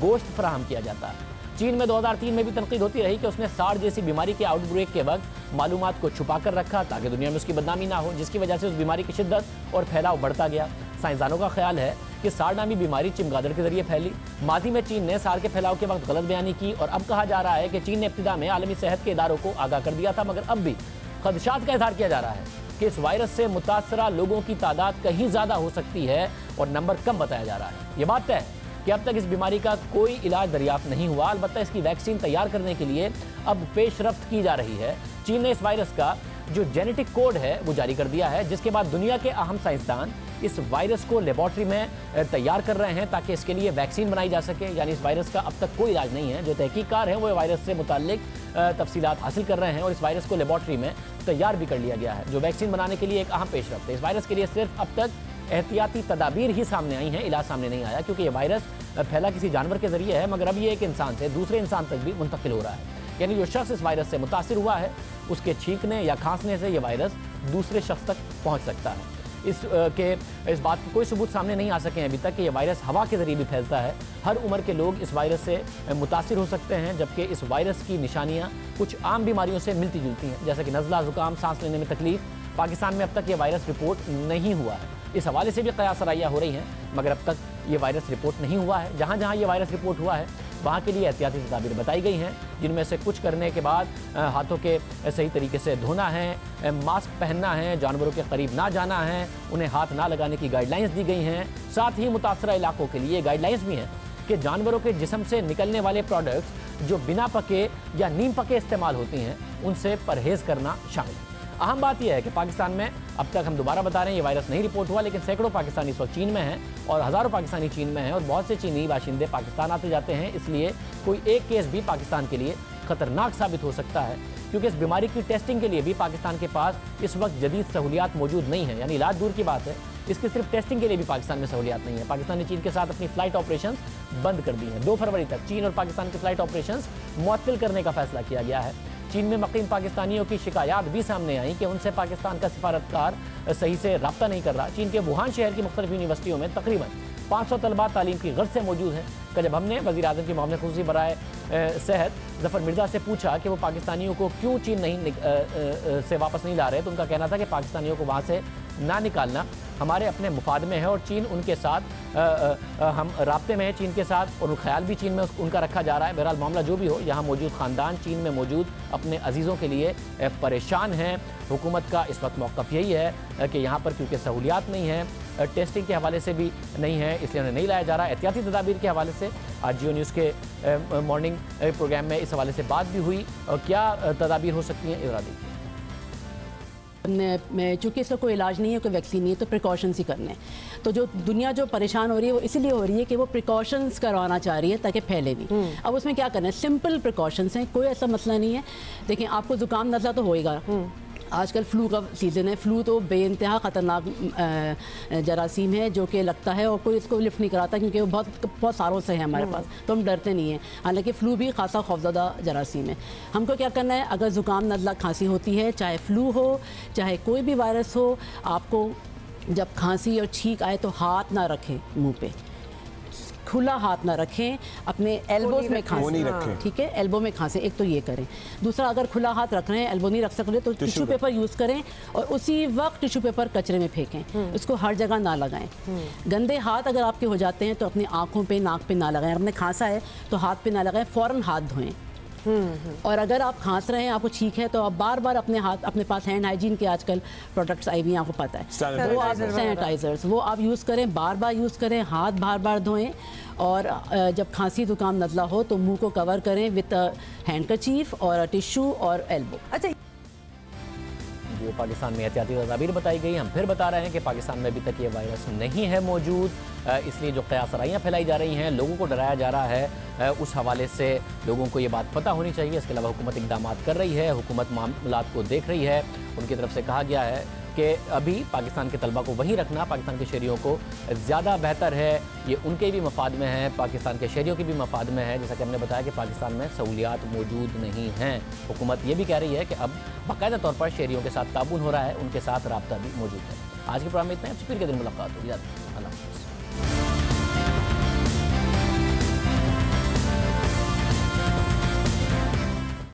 गोश्त फराहम किया जाता है। चीन में 2003 में भी तनकीद होती रही कि उसने सार जैसी बीमारी के आउटब्रेक के वक्त मालूमात को छुपा कर रखा ताकि दुनिया में उसकी बदनामी ना हो, जिसकी वजह से उस बीमारी की शिद्दत और फैलाव बढ़ता गया। साइंसदानों का ख्याल है कि सार नामी बीमारी चमगादड़ के जरिए फैली। माजी में चीन ने सार के फैलाव के वक्त गलत बयानी की और अब कहा जा रहा है कि चीन ने इब्तिदा में आलमी सेहत के इदारों को आगाह कर दिया था, मगर अब भी खदशात का इजहार किया जा रहा है कि इस वायरस से मुतासरा लोगों की तादाद कहीं ज़्यादा हो सकती है और नंबर कम बताया जा रहा है। ये बात तय है कि अब तक इस बीमारी का कोई इलाज दरियाफ्त नहीं हुआ, अलबत्ता इसकी वैक्सीन तैयार करने के लिए अब पेशरफ्त की जा रही है। चीन ने इस वायरस का जो जेनेटिक कोड है वो जारी कर दिया है, जिसके बाद दुनिया के अहम साइंसदान इस वायरस को लेबॉर्ट्री में तैयार कर रहे हैं ताकि इसके लिए वैक्सीन बनाई जा सके। यानी इस वायरस का अब तक कोई इलाज नहीं है। जो तहकीककार हैं वो वायरस से मुताल्लिक तफसीलात हासिल कर रहे हैं और इस वायरस को लेबॉर्ट्री में तैयार भी कर लिया गया है, जो वैक्सीन बनाने के लिए एक अहम पेशरफ्त है। इस वायरस के लिए सिर्फ अब तक एहतियाती तदाबीर ही सामने आई हैं, इलाज सामने नहीं आया, क्योंकि ये वायरस फैला किसी जानवर के जरिए है, मगर अब ये एक इंसान से दूसरे इंसान तक भी मुंतकिल हो रहा है। यानी जो शख्स इस वायरस से मुतासिर हुआ है उसके छींकने या खांसने से ये वायरस दूसरे शख्स तक पहुंच सकता है। इस बात के कोई सबूत सामने नहीं आ सके हैं अभी तक कि यह वायरस हवा के जरिए भी फैलता है। हर उम्र के लोग इस वायरस से मुतासिर हो सकते हैं, जबकि इस वायरस की निशानियां कुछ आम बीमारियों से मिलती जुलती हैं, जैसे कि नज़ला, ज़ुकाम, सांस लेने में तकलीफ। पाकिस्तान में अब तक ये वायरस रिपोर्ट नहीं हुआ है। इस हवाले से भी क़यास सराइयाँ हो रही हैं, मगर अब तक ये वायरस रिपोर्ट नहीं हुआ है। जहाँ जहाँ ये वायरस रिपोर्ट हुआ है वहाँ के लिए एहतियाती तदाबीर बताई गई हैं, जिनमें से कुछ करने के बाद हाथों के सही तरीके से धोना है, मास्क पहनना है, जानवरों के करीब ना जाना है, उन्हें हाथ ना लगाने की गाइडलाइंस दी गई हैं। साथ ही मुतासरा इलाकों के लिए गाइडलाइंस भी हैं कि जानवरों के जिस्म से निकलने वाले प्रोडक्ट्स जो बिना पके या नीम पके इस्तेमाल होती हैं उनसे परहेज़ करना शामिल है। अहम बात यह है कि पाकिस्तान में अब तक हम दोबारा बता रहे हैं ये वायरस नहीं रिपोर्ट हुआ, लेकिन सैकड़ों पाकिस्तानी इस वक्त चीन में हैं और हज़ारों पाकिस्तानी चीन में हैं और बहुत से चीनी बाशिंदे पाकिस्तान आते जाते हैं। इसलिए कोई एक केस भी पाकिस्तान के लिए ख़तरनाक साबित हो सकता है, क्योंकि इस बीमारी की टेस्टिंग के लिए भी पाकिस्तान के पास इस वक्त जदीद सहूलियात मौजूद नहीं है। यानी इलाज दूर की बात है, इसकी सिर्फ टेस्टिंग के लिए भी पाकिस्तान में सहूलियात नहीं है। पाकिस्तान ने चीन के साथ अपनी फ़्लाइट ऑपरेशंस बंद कर दी हैं। 2 फरवरी तक चीन और पाकिस्तान की फ़्लाइट ऑपरेशंस मुअत्तल करने का फैसला किया गया है। चीन में मुक़ीम पाकिस्तानियों की शिकायत भी सामने आई कि उनसे पाकिस्तान का सिफारतकार सही से रब्ता नहीं कर रहा। चीन के वुहान शहर की मुख्तलिफ यूनिवर्सिटियों में तकरीबन 500 तलबा तालीम की गर्ज से मौजूद हैं। कि जब हमने वज़ीर आज़म के मामले खुसूसी बराए सेहत ज़फ़र मिर्ज़ा से पूछा कि वो पाकिस्तानियों को क्यों चीन से वापस नहीं ला रहे, तो उनका कहना था कि पाकिस्तानियों को वहाँ से ना निकालना हमारे अपने मुफाद में है और चीन उनके साथ हम राब्ते में हैं चीन के साथ और ख्याल भी चीन में उनका रखा जा रहा है। बहरहाल मामला जो भी हो, यहाँ मौजूद ख़ानदान चीन में मौजूद अपने अजीज़ों के लिए परेशान हैं। हुकूमत का इस वक्त मौक़िफ़ यही है कि यहाँ पर क्योंकि सहूलियात नहीं है, टेस्टिंग के हवाले से भी नहीं है, इसलिए उन्हें नहीं लाया जा रहा। एहतियाती तदाबीर के हवाले से आज जियो न्यूज़ के मॉर्निंग प्रोग्राम में इस हवाले से बात भी हुई और क्या तदाबीर हो सकती हैं इरादी। चूँकि इसका कोई इलाज नहीं है, कोई वैक्सीन नहीं है, तो प्रिकॉशंस ही करने हैं। तो जो दुनिया जो परेशान हो रही है वो इसीलिए हो रही है कि वो प्रिकॉशंस करवाना चाह रही है ताकि फैले नहीं। अब उसमें क्या करना है, सिंपल प्रिकॉशंस हैं, कोई ऐसा मसला नहीं है। देखिए आपको ज़ुकाम नज़ला तो होएगा, आजकल फ़्लू का सीज़न है। फ़्लू तो बेइंतहा ख़तरनाक जरासीम है जो कि लगता है और कोई इसको लिफ्ट नहीं कराता, क्योंकि वो बहुत सालों से है हमारे पास, तो हम डरते नहीं हैं। हालांकि फ़्लू भी खासा खौफज़दा जरासीम है। हमको क्या करना है, अगर ज़ुकाम नज़ला खांसी होती है, चाहे फ़्लू हो चाहे कोई भी वायरस हो, आपको जब खांसी और छींक आए तो हाथ ना रखें मुँह पे, खुला हाथ ना रखें, अपने एल्बोज में खांसें, ठीक है, एल्बो में खांसें। एक तो ये करें। दूसरा, अगर खुला हाथ रख रहे हैं, एल्बो नहीं रख सकते तो टिश्यू पेपर यूज़ करें और उसी वक्त टिश्यू पेपर कचरे में फेंकें, इसको हर जगह ना लगाएं। गंदे हाथ अगर आपके हो जाते हैं तो अपनी आँखों पे, नाक पे ना लगाएं। आपने खांसा है तो हाथ पे ना लगाएं, फ़ौरन हाथ धोएं। और अगर आप खांस रहे हैं, आपको छींक है, तो आप बार बार अपने हाथ, अपने पास हैंड हाइजीन के आजकल प्रोडक्ट्स आई हुई हैं, आपको पता है, वो आप सैनिटाइजर्स वो आप यूज़ करें, बार बार यूज़ करें, हाथ बार बार धोएं। और जब खांसी जुकाम नज़ला हो तो मुंह को कवर करें विद हैंडकरचीफ और टिश्यू और एल्बो। अच्छा, जो पाकिस्तान में एहतियाती तदाबीर बताई गई, हम फिर बता रहे हैं कि पाकिस्तान में अभी तक ये वायरस नहीं है मौजूद, इसलिए जो क़यासराइयाँ फैलाई जा रही हैं, लोगों को डराया जा रहा है, उस हवाले से लोगों को ये बात पता होनी चाहिए। इसके अलावा हुकूमत इक़दाम कर रही है, हुकूमत मामलात को देख रही है। उनकी तरफ से कहा गया है कि अभी पाकिस्तान के तलबा को वहीं रखना पाकिस्तान के शहरियों को ज़्यादा बेहतर है, ये उनके भी मफाद में है, पाकिस्तान के शहरियों के भी मफाद में है। जैसा कि हमने बताया कि पाकिस्तान में सहूलियात मौजूद नहीं हैं। हुकूमत ये भी कह रही है कि अब बाकायदा तौर पर शहरियों के साथ ताबून हो रहा है, उनके साथ राब्ता भी मौजूद है। आज के प्रोग्राम में इतना है, फिर के दिन मुलाकात होगी। अल्लाह हाफ़िज़।